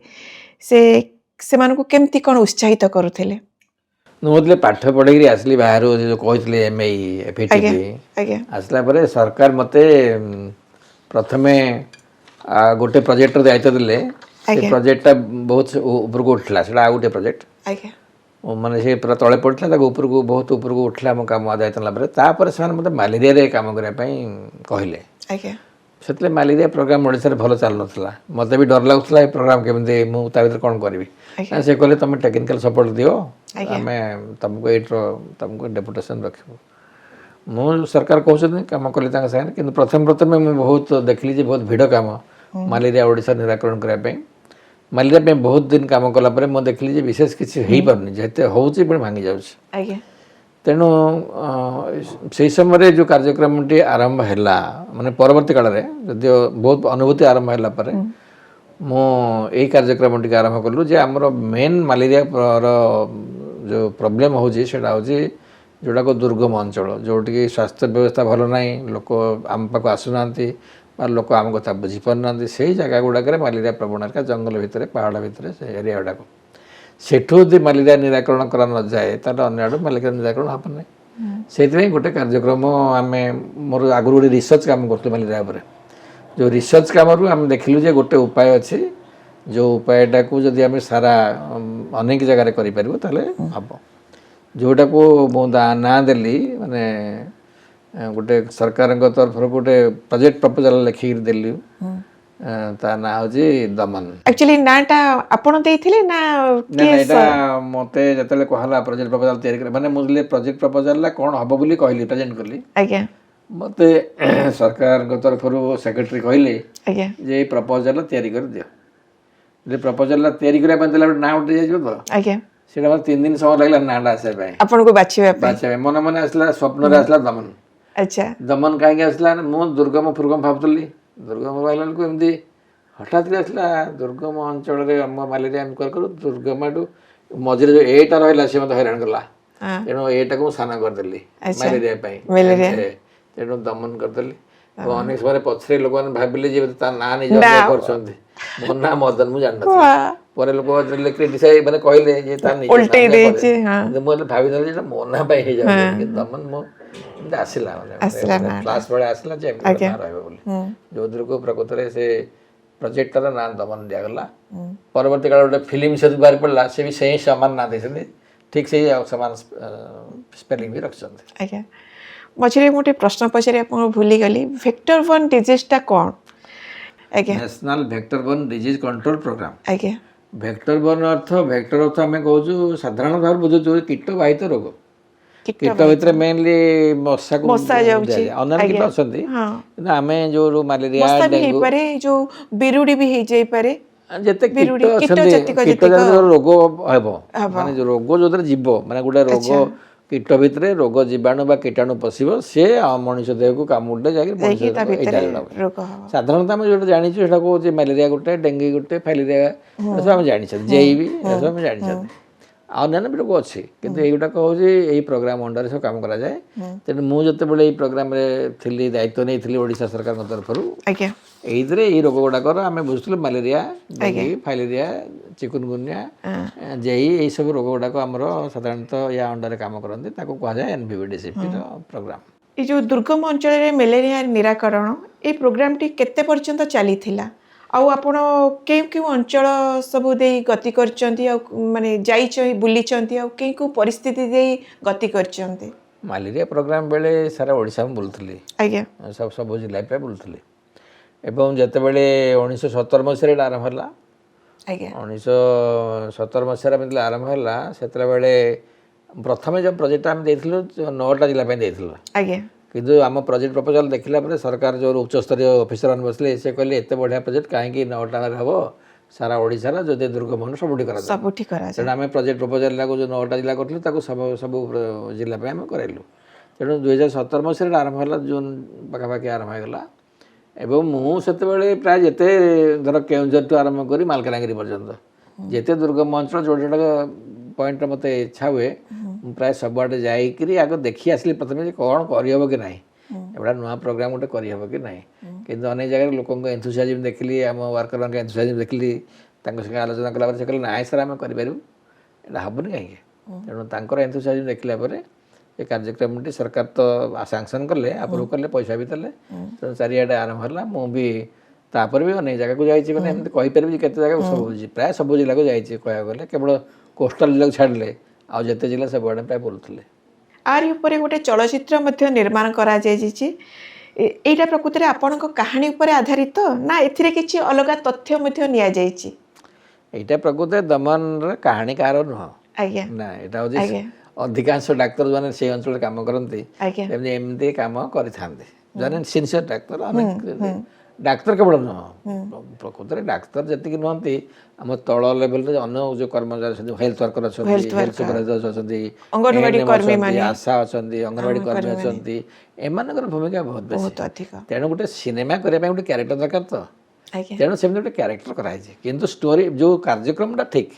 ସେମାନଙ୍କୁ କେମିତି କ'ଣ ଉତ୍ସାହିତ କରୁଥିଲେ? ମୁଁ ଯେତେବେଳେ ପାଠ ପଢ଼ିକିରି ଆସିଲି ବାହାରୁ, ଯେଉଁ କହିଥିଲି MAE FETP, ଆଜ୍ଞା ଆସିଲା ପରେ ସରକାର ମୋତେ ପ୍ରଥମେ ଗୋଟେ ପ୍ରୋଜେକ୍ଟର ଦାୟିତ୍ୱ ଦେଲେ। ସେ ପ୍ରୋଜେକ୍ଟଟା ବହୁତ ଉପରକୁ ଉଠିଲା, ସେଇଟା ଆଉ ଗୋଟେ ପ୍ରୋଜେକ୍ଟ, ଆଜ୍ଞା ମାନେ ସେ ପୁରା ତଳେ ପଡ଼ିଥିଲା, ତାକୁ ଉପରକୁ ବହୁତ ଉପରକୁ ଉଠିଲା ମୋ କାମ ଦାୟିତ୍ୱ ନେଲା ପରେ। ତାପରେ ସେମାନେ ମୋତେ ମ୍ୟାଲେରିଆରେ କାମ କରିବା ପାଇଁ କହିଲେ। ଆଜ୍ଞା ସେତେବେଳେ ମ୍ୟାଲେରିଆ ପ୍ରୋଗ୍ରାମ ଓଡ଼ିଶାରେ ଭଲ ଚାଲୁନଥିଲା, ମୋତେ ବି ଡର ଲାଗୁଥିଲା ଏ ପ୍ରୋଗ୍ରାମ କେମିତି, ମୁଁ ତା ଭିତରେ କ'ଣ କରିବି। ସେ କହିଲେ ତୁମେ ଟେକ୍ନିକାଲ ସପୋର୍ଟ ଦିଅ, ଆମେ ତୁମକୁ ତୁମକୁ ଡେପୁଟେସନ୍ ରଖିବୁ। ମୁଁ ସରକାର କହୁଛନ୍ତି କାମ କଲି ତାଙ୍କ ସାଙ୍ଗରେ, କିନ୍ତୁ ପ୍ରଥମେ ମୁଁ ବହୁତ ଦେଖିଲି ଯେ ବହୁତ ଭିଡ଼ କାମ ମ୍ୟାଲେରିଆ ଓଡ଼ିଶା ନିରାକରଣ କରିବା ପାଇଁ। ମ୍ୟାଲେରିଆ ପାଇଁ ବହୁତ ଦିନ କାମ କଲା ପରେ ମୁଁ ଦେଖିଲି ଯେ ବିଶେଷ କିଛି ହେଇପାରୁନି, ଯେତେ ହେଉଛି ପୁଣି ଭାଙ୍ଗି ଯାଉଛି। ଆଜ୍ଞା ତେଣୁ ସେହି ସମୟରେ ଯେଉଁ କାର୍ଯ୍ୟକ୍ରମଟି ଆରମ୍ଭ ହେଲା ମାନେ ପରବର୍ତ୍ତୀ କାଳରେ ଯଦିଓ ବହୁତ ଅନୁଭୂତି ଆରମ୍ଭ ହେଲା ପରେ ମୁଁ ଏଇ କାର୍ଯ୍ୟକ୍ରମଟିକୁ ଆରମ୍ଭ କଲୁ ଯେ ଆମର ମେନ୍ ମ୍ୟାଲେରିଆର ଯେଉଁ ପ୍ରୋବ୍ଲେମ୍ ହେଉଛି ସେଇଟା ହେଉଛି ଯେଉଁଟାକୁ ଦୁର୍ଗମ ଅଞ୍ଚଳ ଯେଉଁଠିକି ସ୍ୱାସ୍ଥ୍ୟ ବ୍ୟବସ୍ଥା ଭଲ ନାହିଁ ଲୋକ ଆମ ପାଖକୁ ଆସୁନାହାନ୍ତି ବା ଲୋକ ଆମ କଥା ବୁଝିପାରୁନାହାନ୍ତି ସେଇ ଜାଗା ଗୁଡ଼ାକରେ ମ୍ୟାଲେରିଆ ପ୍ରବଣତା ଜଙ୍ଗଲ ଭିତରେ ପାହାଡ଼ ଭିତରେ ସେ ଏରିଆ ଗୁଡ଼ାକ ସେଠୁ ଯଦି ମ୍ୟାଲେରିଆ ନିରାକରଣ କରା ନଯାଏ ତାହେଲେ ଅନ୍ୟ ଆଡ଼ୁ ମ୍ୟାଲେରିଆ ନିରାକରଣ ହେବ ନାହିଁ ସେଇଥିପାଇଁ ଗୋଟେ କାର୍ଯ୍ୟକ୍ରମ ଆମେ ମୋର ଆଗରୁ ଗୋଟେ ରିସର୍ଚ୍ଚ କାମ କରୁଥିଲୁ ମ୍ୟାଲେରିଆ ଉପରେ ଯେଉଁ ରିସର୍ଚ୍ଚ କାମରୁ ଆମେ ଦେଖିଲୁ ଯେ ଗୋଟେ ଉପାୟ ଅଛି ଯେଉଁ ଉପାୟଟାକୁ ଯଦି ଆମେ ସାରା ଅନେକ ଜାଗାରେ କରିପାରିବୁ ତାହେଲେ ହେବ ଯେଉଁଟାକୁ ମୁଁ ନାଁ ଦେଲି ମାନେ ଗୋଟେ ସରକାରଙ୍କ ତରଫରୁ ଗୋଟେ ପ୍ରୋଜେକ୍ଟ ପ୍ରପୋଜାଲ ଲେଖିକି ଦେଲି ତା ନାଁ ହେଉଛି ଦମନ ଆକ୍ଚୁଆଲି ନାଁଟା ଆପଣ ଦେଇଥିଲେ ନା ଏଇଟା ମୋତେ ଯେତେବେଳେ କୁହାହେଲା ପ୍ରୋଜେକ୍ଟ ପ୍ରପୋଜାଲ ତିଆରି କରିବା ମାନେ ମୁଁ ପ୍ରୋଜେକ୍ଟ ପ୍ରପୋଜାଲଟା କ'ଣ ହେବ ବୋଲି କହିଲି ପ୍ରେଜେଣ୍ଟ କଲି ଆଜ୍ଞା ମୋତେ ସରକାରଙ୍କ ତରଫରୁ ସେକ୍ରେଟାରୀ କହିଲେ ଆଜ୍ଞା ଯେ ଏଇ ପ୍ରପୋଜାଲ ତିଆରି କରିଦିଅ ଯଦି ପ୍ରପୋଜାଲଟା ତିଆରି କରିବା ପାଇଁ ଦେଲା ଗୋଟେ ନାଁ ଉଠି ଯାଇଯିବ ତ ଆଜ୍ଞା ସେଇଟା ମୋତେ 3 ଦିନ ସମୟ ଲାଗିଲା ନାଁଟା ଆସିବା ପାଇଁ ଆପଣଙ୍କୁ ବାଛିବା ପାଇଁ ବାଛିବା ପାଇଁ ମନେ ମନେ ଆସିଲା ସ୍ୱପ୍ନରେ ଆସିଲା ଦମନ ଆଚ୍ଛା ଦମନ କାହିଁକି ଆସିଲା ମୁଁ ଦୁର୍ଗମ ଫୁର୍ଗମ ଭାବୁଥିଲି ଦୁର୍ଗମ ଭାବିଲା ବେଳକୁ ଏମିତି ହଠାତ୍ ଆସିଲା ଦୁର୍ଗମ ଅଞ୍ଚଳରେ ଆମ ମ୍ୟାଲେରିଆ ଏମିତି କରୁ ଦୁର୍ଗମଠୁ ମଝିରେ ଯେଉଁ ଏଇଟା ରହିଲା ସେ ମୋତେ ହଇରାଣ କଲା ତେଣୁ ଏଇଟାକୁ ମୁଁ ସାନ କରିଦେଲି ମ୍ୟାଲେରିଆ ପାଇଁ ତେଣୁ ଦମନ କରିଦେଲି ଏବଂ ଅନେକ ସମୟରେ ପଛରେ ଲୋକମାନେ ଭାବିଲେ ଯେ ତା ନାଁ ନିଜ କରୁଛନ୍ତି ମୋ ନାଁ ମଦନ ମୁଁ ଜାଣିନଥିଲି ପରେ ଲୋକ ମାନେ କହିଲେ ଯେ ତା ନିଜ ମୁଁ ଭାବିଥିଲି ଯେ ମୋ ନାଁ ପାଇଁ ହେଇଯାଉଛି ଦମନ ମୁଁ ଏମିତି ଆସିଲା ମାନେ କ୍ଲାସ୍ ବେଳେ ଆସିଲା ଯେ ଏମିତି ନାଁ ରହିବ ବୋଲି ଯୋଉଥିରକୁ ପ୍ରକୃତରେ ସେ ପ୍ରୋଜେକ୍ଟର ନାଁ ଦମନ ଦିଆଗଲା ପରବର୍ତ୍ତୀ କାଳ ଗୋଟେ ଫିଲ୍ମ ସେ ବାହାରି ପଡ଼ିଲା ସେ ବି ସେଇ ସମାନ ନାଁ ଦେଇଛନ୍ତି ଠିକ୍ ସେଇ ସମାନ ସ୍ପେଲିଂ ବି ରଖିଛନ୍ତି ଆଜ୍ଞା ମଝିରେ ମୁଁ ଗୋଟେ ପ୍ରଶ୍ନ ପଚାରି ଆପଣଙ୍କୁ ଭୁଲିଗଲି ଭେକ୍ଟର ବର୍ନ ଡିଜିଜ୍ଟା କ'ଣ ଆଜ୍ଞା national vector borne disease control programme ଆଜ୍ଞା ଭେକ୍ଟର ବର୍ନ ଭେକ୍ଟର ଅର୍ଥ ଆମେ କହୁଛୁ ସାଧାରଣ ଭାବରେ ବୁଝୁଛୁ କୀଟ ବାହିତ ରୋଗ କୀଟ ଭିତରେ ମେନଲି ମଶାକୁ ଅନ୍ୟାନ୍ୟ କୀଟ ଅଛନ୍ତି କିନ୍ତୁ ଆମେ ଯୋଉ ମ୍ୟାଲେରିଆ ଡେଙ୍ଗୁ ଯୋଉ ବିରୁଡି ବି ହେଇଯାଇପାରେ ଯେତେ କୀଟ ଅଛନ୍ତି କୀଟ ରୋଗ ହେବ ମାନେ ରୋଗ ଯୋଉଥିରେ ଯିବ ମାନେ ଗୋଟେ ରୋଗ କୀଟ ଭିତରେ ରୋଗ ଜୀବାଣୁ ବା କୀଟାଣୁ ପଶିବ ସେ ମଣିଷ ଦେହକୁ କାମୁଡ଼ିଲେ ଯାଇକି ସାଧାରଣତଃ ଆମେ ଯୋଉଟା ଜାଣିଛୁ ସେଟା କହୁଛି ମ୍ୟାଲେରିଆ ଗୋଟେ ଡେଙ୍ଗୁ ଗୋଟେ ଫାଇଲେରିଆ ଏସବୁ ଆମେ ଜାଣିଛନ୍ତି ଜେଇ ବି ଏସବୁ ଆମେ ଜାଣିଛନ୍ତି ଆଉ ଅନ୍ୟାନ୍ୟ ବି ରୋଗ ଅଛି କିନ୍ତୁ ଏଇଗୁଡ଼ାକ ହେଉଛି ଏଇ ପ୍ରୋଗ୍ରାମ ଅଣ୍ଡରରେ ସବୁ କାମ କରାଯାଏ ତେଣୁ ମୁଁ ଯେତେବେଳେ ଏଇ ପ୍ରୋଗ୍ରାମରେ ଥିଲି ଦାୟିତ୍ୱ ନେଇଥିଲି ଓଡ଼ିଶା ସରକାରଙ୍କ ତରଫରୁ ଏଇଥିରେ ଏଇ ରୋଗ ଗୁଡ଼ାକର ଆମେ ବୁଝୁଥିଲୁ ମ୍ୟାଲେରିଆ ଡେଙ୍ଗୁ ଫାଇଲେରିଆ ଚିକୁନଗୁନିଆ ଜେଇ ଏଇସବୁ ରୋଗ ଗୁଡ଼ାକ ଆମର ସାଧାରଣତଃ ୟା ଅଣ୍ଡରରେ କାମ କରନ୍ତି ତାକୁ କୁହାଯାଏ NVVDCPର ପ୍ରୋଗ୍ରାମ ଏ ଯେଉଁ ଦୁର୍ଗମ ଅଞ୍ଚଳରେ ମ୍ୟାଲେରିଆ ନିରାକରଣ ଏଇ ପ୍ରୋଗ୍ରାମଟି କେତେ ପର୍ଯ୍ୟନ୍ତ ଚାଲିଥିଲା ଆଉ ଆପଣ କେଉଁ କେଉଁ ଅଞ୍ଚଳ ସବୁ ଦେଇ ଗତି କରିଛନ୍ତି ଆଉ ମାନେ ଯାଇଛନ୍ତି ବୁଲିଛନ୍ତି ଆଉ କେଉଁ କେଉଁ ପରିସ୍ଥିତି ଦେଇ ଗତି କରିଛନ୍ତି ମ୍ୟାଲେରିଆ ପ୍ରୋଗ୍ରାମ ବେଳେ ସାରା ଓଡ଼ିଶା ମୁଁ ବୁଲୁଥିଲି ଆଜ୍ଞା ସବୁ ଜିଲ୍ଲା ପ୍ରାୟ ବୁଲୁଥିଲି ଏବଂ ଯେତେବେଳେ 1917 ମସିହାରେ ଏଇଟା ଆରମ୍ଭ ହେଲା 1917 ମସିହାରେ ଯେତେବେଳେ ଆରମ୍ଭ ହେଲା ସେତେବେଳେ ପ୍ରଥମେ ଯେଉଁ ପ୍ରୋଜେକ୍ଟଟା ଆମେ ଦେଇଥିଲୁ 9ଟା ଜିଲ୍ଲା ପାଇଁ ଦେଇଥିଲୁ ଆଜ୍ଞା କିନ୍ତୁ ଆମ ପ୍ରୋଜେକ୍ଟ ପ୍ରପୋଜାଲ ଦେଖିଲା ପରେ ସରକାର ଯେଉଁ ଉଚ୍ଚସ୍ତରୀୟ ଅଫିସରମାନେ ବସିଲେ ସେ କହିଲେ ଏତେ ବଢ଼ିଆ ପ୍ରୋଜେକ୍ଟ କାହିଁକି 9ଟାରେ ହେବ ସାରା ଓଡ଼ିଶାର ଯଦି ଦୁର୍ଗମ ସବୁଠି କରାଯାଏ ତେଣୁ ଆମେ ପ୍ରୋଜେକ୍ଟ ପ୍ରପୋଜାଲଟାକୁ ଯେଉଁ 9ଟା ଜିଲ୍ଲା କରିଥିଲୁ ତାକୁ ସବୁ ଜିଲ୍ଲା ପାଇଁ ଆମେ କରାଇଲୁ ତେଣୁ 2017 ମସିହାରେ ଆରମ୍ଭ ହେଲା ଜୁନ୍ ପାଖାପାଖି ଆରମ୍ଭ ହୋଇଗଲା ଏବଂ ମୁଁ ସେତେବେଳେ ପ୍ରାୟ ଯେତେ ଧର କେଉଁଝରଠୁ ଆରମ୍ଭ କରି ମାଲକାନଗିରି ପର୍ଯ୍ୟନ୍ତ ଯେତେ ଦୁର୍ଗମ ଅଞ୍ଚଳ ଯୋଉଟା ପଏଣ୍ଟରେ ମୋତେ ଇଚ୍ଛା ହୁଏ ମୁଁ ପ୍ରାୟ ସବୁଆଡ଼େ ଯାଇକରି ଆଗ ଦେଖି ଆସିଲି ପ୍ରଥମେ ଯେ କ'ଣ କରିହେବ କି ନାହିଁ ଏଗୁଡ଼ା ନୂଆ ପ୍ରୋଗ୍ରାମ ଗୋଟେ କରିହେବ କି ନାହିଁ କିନ୍ତୁ ଅନେକ ଜାଗାରେ ଲୋକଙ୍କ ଏନ୍ଥୁସିଆଜିମ୍ ଦେଖିଲି ଆମ ୱାର୍କରଙ୍କ ଏନ୍ଥୁସିଆଜିମ୍ ଦେଖିଲି ତାଙ୍କ ସଙ୍ଗେ ଆଲୋଚନା କଲା ପରେ ସେ କହିଲେ ନାଇଁ ସାର୍ ଆମେ କରିପାରିବୁ ଏଇଟା ହେବନି କାହିଁକି ତେଣୁ ତାଙ୍କର ଏନ୍ଥୁସିଆଜିମ୍ ଦେଖିଲା ପରେ ଏ କାର୍ଯ୍ୟକ୍ରମଟି ସରକାର ତ ସାଂସନ୍ କଲେ ଆପ୍ରୁଭ୍ କଲେ ପଇସା ବି ଦେଲେ ତେଣୁ ଚାରିଆଡ଼େ ଆରମ୍ଭ ହେଲା ମୁଁ ବି ତାପରେ ବି ଅନେକ ଜାଗାକୁ ଯାଇଛି ମାନେ ଏମିତି କହିପାରିବି କେତେ ଜାଗାକୁ ସବୁ ପ୍ରାୟ ସବୁ ଜିଲ୍ଲାକୁ ଯାଇଛି କହିବାକୁ ଗଲେ କେବଳ କୋଷ୍ଟାଲ ଜିଲ୍ଲାକୁ ଛାଡ଼ିଲେ ଆଉ ଯେତେ ଜିଲ୍ଲା ସବୁଆଡ଼େ ପ୍ରାୟ ବୁଲୁଥିଲେ ଆରି ଉପରେ ଗୋଟେ ଚଳଚ୍ଚିତ୍ର ମଧ୍ୟ ନିର୍ମାଣ କରାଯାଇଛି ଏଇଟା ପ୍ରକୃତରେ ଆପଣଙ୍କ କାହାଣୀ ଉପରେ ଆଧାରିତ ନା ଏଥିରେ କିଛି ଅଲଗା ତଥ୍ୟ ମଧ୍ୟ ନିଆଯାଇଛି ଏଇଟା ପ୍ରକୃତରେ ଦମନର କାହାଣୀ କାହାର ନୁହଁ ନା ଏଇଟା ହେଉଛି ଅଧିକାଂଶ ଡାକ୍ତର ଯେଉଁମାନେ ସେଇ ଅଞ୍ଚଳରେ କାମ କରନ୍ତି ଏମିତି କାମ କରିଥାନ୍ତି ଜଣେ ସିନିୟର ଡାକ୍ତର ଡାକ୍ତର କେବଳ ନୁହଁ, ପ୍ରକୃତରେ ଡାକ୍ତର ଯେତିକି ନୁହନ୍ତି, ଆମ ତଳ ଲେଭେଲରେ ଅନ୍ୟ ଯୋଉ କର୍ମଚାରୀ ଅଛନ୍ତି, ହେଲ୍ଥ ୱାର୍କର ଅଛନ୍ତି, ହେଲ୍ଥ ସୁପରଭାଇଜର ଅଛନ୍ତି, ଅଙ୍ଗନବାଡି ANM କର୍ମୀ ଅଛନ୍ତି, ମାନେ ଆଶା ଅଛନ୍ତି, ଅଙ୍ଗନବାଡି କର୍ମୀ ଅଛନ୍ତି, ଏମାନଙ୍କର ଭୂମିକା ବହୁତ ବେଶୀ। ବହୁତ ଅଧିକ। ତେଣୁ ଗୋଟେ ସିନେମା କରିବା ପାଇଁ ଗୋଟେ କ୍ୟାରେକ୍ଟର ଦରକାର ତ, ଆଜ୍ଞା ତେଣୁ ସେମିତି ଗୋଟେ କ୍ୟାରେକ୍ଟର କରାହେଇଛି। କିନ୍ତୁ ଷ୍ଟୋରି ଯୋଉ କାର୍ଯ୍ୟକ୍ରମଟା ଠିକ୍,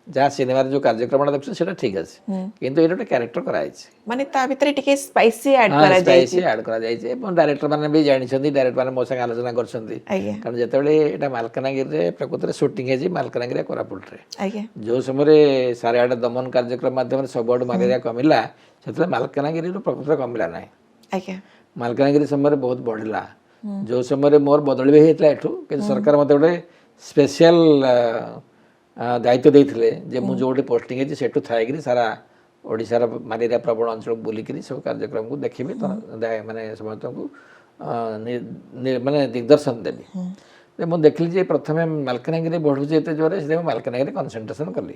ଯାହା ସିନେମାରେ ଯୋଉ କାର୍ଯ୍ୟକ୍ରମଟା ଦେଖୁଛନ୍ତି ସେଟା ଠିକ୍ ଅଛି, କିନ୍ତୁ ଏଇଟା ଗୋଟେ କ୍ୟାରେକ୍ଟର କରାହେଇଛି। ମାନେ ତା ଭିତରେ ଟିକେ ସ୍ପାଇସି ଆଡ୍ ହଁ, କରାଯାଇଛି। ସ୍ପାଇସି ଆଡ୍ କରାଯାଇଛି ଏବଂ ଡାଇରେକ୍ଟର ମାନେ ବି ଜାଣିଛନ୍ତି, ଡାଇରେକ୍ଟର ମାନେ ମୋ ସାଙ୍ଗେ ଆଲୋଚନା କରିଛନ୍ତି। ଆଜ୍ଞା କାରଣ ଯେତେବେଳେ ଏଇଟା ମାଲକାନଗିରିରେ ପ୍ରକୃତରେ ସୁଟିଂ ହେଇଛି, ମାଲକାନଗିରି କୋରାପୁଟରେ, ଆଜ୍ଞା ଯୋଉ ସମୟରେ 8.5 ଦମନ କାର୍ଯ୍ୟକ୍ରମ ମାଧ୍ୟମରେ ସବୁଆଡୁ ମ୍ୟାଲେରିଆ କମିଲା, ସେତେବେଳେ ମାଲକାନଗିରିରୁ ପ୍ରକୃତରେ କମିଲା ନାହିଁ। ଆଜ୍ଞା ମାଲକାନଗିରି ସମୟରେ ବହୁତ ବଢ଼ିଲା। ଯୋଉ ସମୟରେ ମୋର ବଦଳି ବି ହେଇଥିଲା ଏଠୁ, କିନ୍ତୁ ସରକାର ମୋତେ ଗୋଟେ ସ୍ପେଶିଆଲ ଦାୟିତ୍ୱ ଦେଇଥିଲେ ଯେ ମୁଁ ଯୋଉଠି ପୋଷ୍ଟିଂ ହେଇଛି ସେଠୁ ଥାଇକିରି ସାରା ଓଡ଼ିଶାର ମ୍ୟାଲେରିଆ ପ୍ରବଣ ଅଞ୍ଚଳକୁ ବୁଲିକିରି ସବୁ କାର୍ଯ୍ୟକ୍ରମକୁ ଦେଖିବି, ମାନେ ସମସ୍ତଙ୍କୁ ମାନେ ଦିଗ୍ଦର୍ଶନ ଦେବି। ମୁଁ ଦେଖିଲି ଯେ ପ୍ରଥମେ ମାଲକାନଗିରି ବଢ଼ୁଛି ଏତେ ଜୋରରେ, ସେଥିପାଇଁ ମୁଁ ମାଲକାନଗିରି କନସେନ୍ଟ୍ରେସନ୍ କଲି।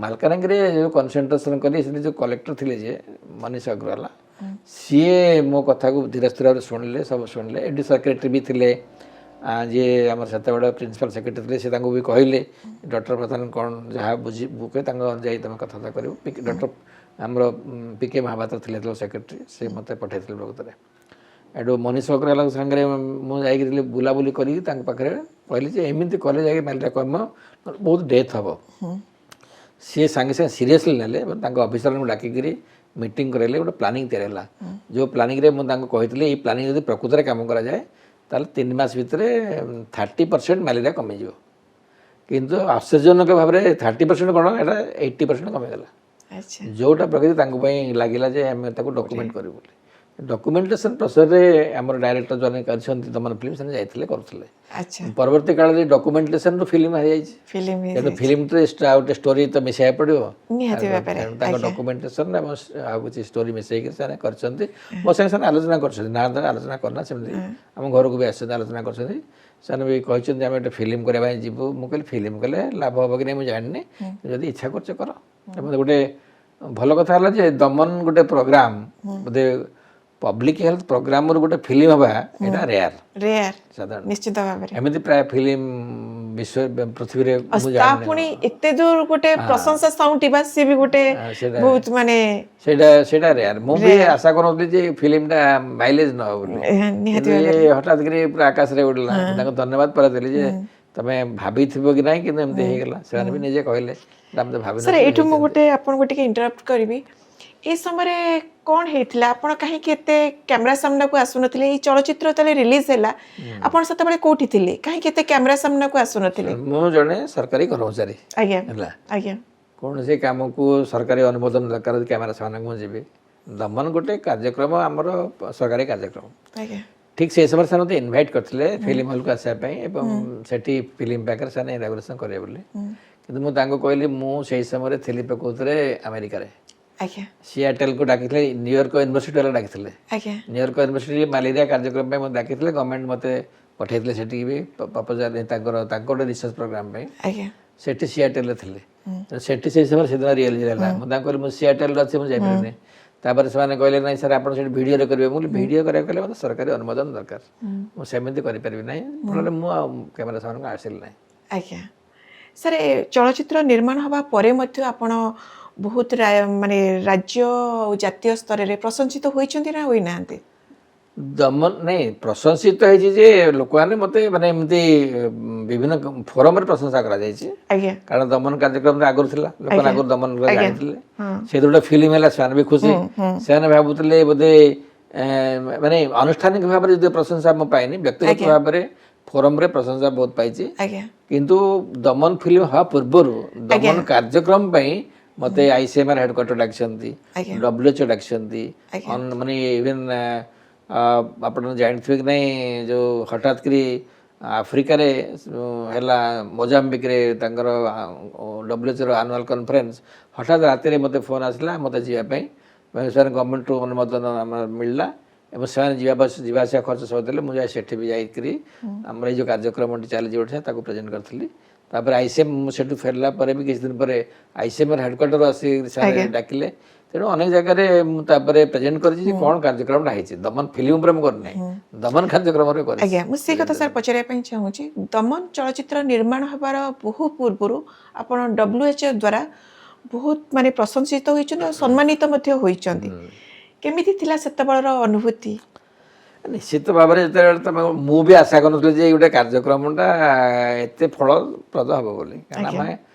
ମାଲକାନଗିରି ଯେଉଁ କନସେନ୍ଟ୍ରେସନ୍ କଲି, ସେଠି ଯେଉଁ କଲେକ୍ଟର ଥିଲେ ଯେ ମନୀଷ ଅଗ୍ରୱାଲ, ସିଏ ମୋ କଥାକୁ ଧୀର ସ୍ଥିର ଭାବରେ ଶୁଣିଲେ, ସବୁ ଶୁଣିଲେ। ଏଠି ସେକ୍ରେଟାରୀ ବି ଥିଲେ, ଯିଏ ଆମର ସେତେବେଳେ ପ୍ରିନ୍ସିପାଲ ସେକ୍ରେଟାରୀ ଥିଲେ, ସେ ତାଙ୍କୁ ବି କହିଲେ ଡକ୍ଟର ପ୍ରଧାନ କ'ଣ ଯାହା ବୁଝେ ତାଙ୍କ ଯାଇ ତୁମେ କଥାବାର୍ତ୍ତା କରିବ। ଡକ୍ଟର ଆମର PK ମହାପାତ୍ର ଥିଲେ ସେକ୍ରେଟାରୀ, ସେ ମୋତେ ପଠାଇଥିଲେ ପ୍ରକୃତରେ। ଏଠୁ ମନୀଷ ଅଗ୍ରୱାଲ ସାଙ୍ଗରେ ମୁଁ ଯାଇକି ବୁଲାବୁଲି କରିକି ତାଙ୍କ ପାଖରେ କହିଲି ଯେ ଏମିତି କଲେ ଯାଇକି ମ୍ୟାଲେରିଆ କମିବ, ବହୁତ ଡେଥ୍ ହେବ। ସିଏ ସାଙ୍ଗେ ସାଙ୍ଗେ ସିରିୟସଲି ନେଲେ ଏବଂ ତାଙ୍କ ଅଫିସରଙ୍କୁ ଡାକିକିରି ମିଟିଂ କରାଇଲେ, ଗୋଟେ ପ୍ଲାନିଂ ତିଆରି ହେଲା। ଯେଉଁ ପ୍ଲାନିଂରେ ମୁଁ ତାଙ୍କୁ କହିଥିଲି ଏଇ ପ୍ଲାନିଂ ଯଦି ପ୍ରକୃତରେ କାମ କରାଯାଏ ତାହେଲେ 3 ମାସ ଭିତରେ 30% ମ୍ୟାଲେରିଆ କମିଯିବ। କିନ୍ତୁ ଆଶ୍ଚର୍ଯ୍ୟଜନକ ଭାବରେ 30% କ'ଣ, ଏଇଟା 80% କମିଗଲା। ଆଚ୍ଛା ଯେଉଁଟା ପ୍ରକୃତି ତାଙ୍କ ପାଇଁ ଲାଗିଲା ଯେ ଆମେ ତାକୁ ଡକୁମେଣ୍ଟ କରିବୁ ବୋଲି। ଡକୁମେଣ୍ଟେସନ୍ ପ୍ରୋସେସରେ ଆମର ଡାଇରେକ୍ଟର ଜଣେ କରିଛନ୍ତି ଦମନ ଫିଲ୍ମ, ସେମାନେ ଯାଇଥିଲେ କରୁଥିଲେ। ଆଚ୍ଛା ପରବର୍ତ୍ତୀ କାଳରେ ଡକୁମେଣ୍ଟେସନ୍ରୁ ଫିଲ୍ମ ବାହାରିଯାଇଛି। ଫିଲ୍ମ ତେଣୁ ଫିଲ୍ମରେ ଗୋଟେ ଷ୍ଟୋରି ତ ମିଶାଇବାକୁ ପଡ଼ିବ, ନିହାତି ଭାବରେ ତେଣୁ ତାଙ୍କ ଡକୁମେଣ୍ଟେସନ୍ ଏବଂ ଆଉ କିଛି ଷ୍ଟୋରି ମିଶାଇକି ସେମାନେ କରିଛନ୍ତି। ମୋ ସାଙ୍ଗେ ସେମାନେ ଆଲୋଚନା କରିଛନ୍ତି, ନା ଦ୍ୱାରା ଆଲୋଚନା କରନା, ସେମିତି ଆମ ଘରକୁ ବି ଆସିଛନ୍ତି, ଆଲୋଚନା କରିଛନ୍ତି। ସେମାନେ ବି କହିଛନ୍ତି ଆମେ ଗୋଟେ ଫିଲ୍ମ କରିବା ପାଇଁ ଯିବୁ। ମୁଁ କହିଲି ଫିଲ୍ମ କଲେ ଲାଭ ହେବ କି ନାହିଁ ମୁଁ ଜାଣିନି, ଯଦି ଇଚ୍ଛା କରୁଛ କର। ଏବଂ ଗୋଟେ ଭଲ କଥା ହେଲା ଯେ ଦମନ ଗୋଟେ ପ୍ରୋଗ୍ରାମ, ବୋଧେ ପବ୍ଲିକ ହେଲ୍ଥ ପ୍ରୋଗ୍ରାମରୁ ଗୋଟେ ଫିଲ୍ମ ହେବା ଏଇଟା ରେୟାର ସାଧାରଣ। ନିଶ୍ଚିତ ଭାବରେ। ଏମିତି ପ୍ରାୟ ଫିଲ୍ମ ବିଶ୍ୱ ପୃଥିବୀରେ ମୁଁ ତା ଜାଣିନି। ପୁଣି ଏତେ ଦୂର ଗୋଟେ ପ୍ରଶଂସା ସାଉଁଟିବା ସିଏ ବି ଗୋଟେ ବହୁତ ମାନେ ସେଇଟା ରେୟାର। ମୁଁ ବି ଆଶା କରୁନଥିଲି ଯେ ଫିଲ୍ମଟା ମାଇଲେଜ ନ ହେବ ବୋଲି, ନିହାତି କିନ୍ତୁ ଇଏ ହଠାତ୍ କରି ପୁରା ଆକାଶରେ ଉଡ଼ିଲା। ମୁଁ ତାଙ୍କୁ ଧନ୍ୟବାଦ ପରାଇଦେଲି ଯେ ତମେ ଭାବିଥିବ କି ନାହିଁ, କିନ୍ତୁ ଏମିତି ହେଇଗଲା। ସେମାନେ ବି ନିଜେ କହିଲେ ଆମେ ଭାବିନଥିଲୁ। ସାର୍ ଏଇଠୁ ମୁଁ ଗୋଟେ ଆପଣଙ୍କୁ ଟିକେ ଇଣ୍ଟରପ୍ଟ କରିବି। ଏ ସମୟରେ କ'ଣ ହେଇଥିଲା, ଆପଣ କାହିଁକି ଏତେ କ୍ୟାମେରା ସାମ୍ନାକୁ ଆସୁନଥିଲେ? ଏଇ ଚଳଚ୍ଚିତ୍ର ଯେତେବେଳେ ରିଲିଜ ହେଲା ଆପଣ ସେତେବେଳେ କୋଉଠି ଥିଲେ, କାହିଁକି ଏତେ କ୍ୟାମେରା ସାମ୍ନାକୁ ଆସୁନଥିଲେ? ମୁଁ ଜଣେ ସରକାରୀ କର୍ମଚାରୀ ଆଜ୍ଞା ହେଲା, ଆଜ୍ଞା କୌଣସି କାମକୁ ସରକାରୀ ଅନୁମୋଦନ ଦରକାର, କ୍ୟାମେରା ସାମ୍ନାକୁ ମୁଁ ଯିବି। ଦମନ ଗୋଟେ କାର୍ଯ୍ୟକ୍ରମ, ଆମର ସରକାରୀ କାର୍ଯ୍ୟକ୍ରମ। ଆଜ୍ଞା ଠିକ୍ ସେଇ ସମୟରେ ସେମାନେ ମୋତେ ଇନଭାଇଟ୍ କରିଥିଲେ ଫିଲ୍ମ ହଲ୍କୁ ଆସିବା ପାଇଁ ଏବଂ ସେଠି ଫିଲ୍ମ ପାଖରେ ସେମାନେ ଇନାଗୁରେସନ୍ କରିବେ ବୋଲି। କିନ୍ତୁ ମୁଁ ତାଙ୍କୁ କହିଲି ମୁଁ ସେଇ ସମୟରେ ଥିଲି ପ୍ରକୃତରେ ଆମେରିକାରେ। ଆଜ୍ଞା ସିଆଟେଲକୁ ଡାକିଥିଲେ, ନ୍ୟୁୟର୍କ ୟୁନିଭର୍ସିଟି ବାଲା ଡାକିଥିଲେ। ଆଜ୍ଞା ନ୍ୟୁୟର୍କ ୟୁନିଭର୍ସିଟି ମ୍ୟାଲେରିଆ କାର୍ଯ୍ୟକ୍ରମ ପାଇଁ ମୋତେ ଡାକିଥିଲେ, ଗଭର୍ଣ୍ଣମେଣ୍ଟ ମୋତେ ପଠାଇଥିଲେ ସେଠିକି ବି ପ୍ରପୋଜାଲ ତାଙ୍କର ଗୋଟେ ରିସର୍ଚ୍ଚ ପ୍ରୋଗ୍ରାମ ପାଇଁ। ଆଜ୍ଞା ସେଠି ସିଆଟେଲରେ ଥିଲେ, ସେଠି ସେଇ ସମୟରେ ସେଦିନ ରିଏଲିଜ ହେଲା। ମୁଁ ତାଙ୍କୁ କହିଲି ମୁଁ ସିଆଟେଲରେ ଅଛି, ମୁଁ ଯାଇପାରିବିନି। ତାପରେ ସେମାନେ କହିଲେ ନାହିଁ ସାର୍ ଆପଣ ସେଠି ଭିଡ଼ିଓରେ କରିବେ। ମୁଁ କହିଲି ଭିଡ଼ିଓ କରିବାକୁ ହେଲେ ମୋତେ ସରକାରୀ ଅନୁମୋଦନ ଦରକାର, ମୁଁ ସେମିତି କରିପାରିବି ନାହିଁ। ଫଳରେ ମୁଁ ଆଉ କ୍ୟାମେରା ସାମ୍ନାକୁ ଆସିଲି ନାହିଁ। ଆଜ୍ଞା ସାର୍ ଏ ଚଳଚ୍ଚିତ୍ର ନିର୍ମାଣ ହେବା ପରେ ମଧ୍ୟ ଆପଣ ବହୁତ ମାନେ ରାଜ୍ୟ ଆଉ ଜାତୀୟ ସ୍ତରରେ ପ୍ରଶଂସିତ ହୋଇଛନ୍ତି ନା ହୋଇନାହାନ୍ତି? ଦମନ ନାଇଁ ପ୍ରଶଂସିତ ହେଇଛି ଯେ ଲୋକମାନେ ମୋତେ ମାନେ ଏମିତି ବିଭିନ୍ନ ଫୋରମରେ ପ୍ରଶଂସା କରାଯାଇଛି। ଆଜ୍ଞା କାରଣ ଦମନ କାର୍ଯ୍ୟକ୍ରମରେ ଆଗରୁ ଥିଲା, ଲୋକମାନେ ଆଗରୁ ଦମନ ଜାଣିଥିଲେ। ହଁ ସେଇଥିରେ ଗୋଟେ ଫିଲ୍ମ ହେଲା, ସେମାନେ ବି ଖୁସି। ସେମାନେ ଭାବୁଥିଲେ ବୋଧେ ମାନେ ଆନୁଷ୍ଠାନିକ ଭାବରେ ଯଦି ପ୍ରଶଂସା ମୁଁ ପାଇନି, ବ୍ୟକ୍ତିଗତ ଭାବରେ ଫୋରମରେ ପ୍ରଶଂସା ବହୁତ ପାଇଛି। ଆଜ୍ଞା କିନ୍ତୁ ଦମନ ଫିଲ୍ମ ହେବା ପୂର୍ବରୁ ଦମନ କାର୍ଯ୍ୟକ୍ରମ ପାଇଁ ମୋତେ ICMR ହେଡ଼କ୍ୱାର୍ଟର ଡାକିଛନ୍ତି, ଆଜ୍ଞା WHO ଡାକିଛନ୍ତି। ମାନେ ଇଭେନ୍ ଆପଣ ଜାଣିଥିବେ କି ନାହିଁ, ଯେଉଁ ହଠାତ୍ କରି ଆଫ୍ରିକାରେ ହେଲା ମୋଜାମ୍ବିକରେ ତାଙ୍କର WHOର ଆନୁଆଲ୍ କନଫରେନ୍ସ, ହଠାତ୍ ରାତିରେ ମୋତେ ଫୋନ୍ ଆସିଲା ମୋତେ ଯିବା ପାଇଁ। ସେମାନେ ଗଭର୍ଣ୍ଣମେଣ୍ଟରୁ ଅନୁମୋଦନ ଆମର ମିଳିଲା ଏବଂ ସେମାନେ ଯିବା ଆସିବା ଖର୍ଚ୍ଚ ସବୁ ଦେଲେ। ମୁଁ ଯାଇ ସେଠି ବି ଯାଇକରି ଆମର ଏଇ ଯେଉଁ କାର୍ଯ୍ୟକ୍ରମଟି ଚାଲିଛି ଗୋଟେ ତାକୁ ପ୍ରେଜେଣ୍ଟ କରିଥିଲି। ତାପରେ ICM ମୁଁ ସେଠୁ ଫେରିଲା ପରେ ବି କିଛି ଦିନ ପରେ ICMR ହେଡ଼କ୍ୱାର୍ଟର ଆସି ସେମାନେ ଡାକିଲେ ତେଣୁ ଅନେକ ଜାଗାରେ ମୁଁ ତାପରେ ପ୍ରେଜେଣ୍ଟ କରିଛି ଯେ କ'ଣ କାର୍ଯ୍ୟକ୍ରମଟା ହେଇଛି। ଦମନ ଫିଲ୍ମ ଉପରେ ମୁଁ କରିନାହିଁ, ଦମନ କାର୍ଯ୍ୟକ୍ରମରେ କରିଛି। ଆଜ୍ଞା ମୁଁ ସେଇ କଥା ସାର୍ ପଚାରିବା ପାଇଁ ଚାହୁଁଛି ଦମନ ଚଳଚ୍ଚିତ୍ର ନିର୍ମାଣ ହେବାର ବହୁ ପୂର୍ବରୁ ଆପଣ WHO ଦ୍ୱାରା ବହୁତ ମାନେ ପ୍ରଶଂସିତ ହୋଇଛନ୍ତି ଆଉ ସମ୍ମାନିତ ମଧ୍ୟ ହୋଇଛନ୍ତି। କେମିତି ଥିଲା ସେତେବେଳର ଅନୁଭୂତି? ନିଶ୍ଚିତ ଭାବରେ ଯେତେବେଳେ ତମେ ମୁଁ ବି ଆଶା କରୁନଥିଲି ଯେ ଗୋଟେ କାର୍ଯ୍ୟକ୍ରମଟା ଏତେ ଫଳପ୍ରଦ ହେବ ବୋଲି, କାରଣ ଆମେ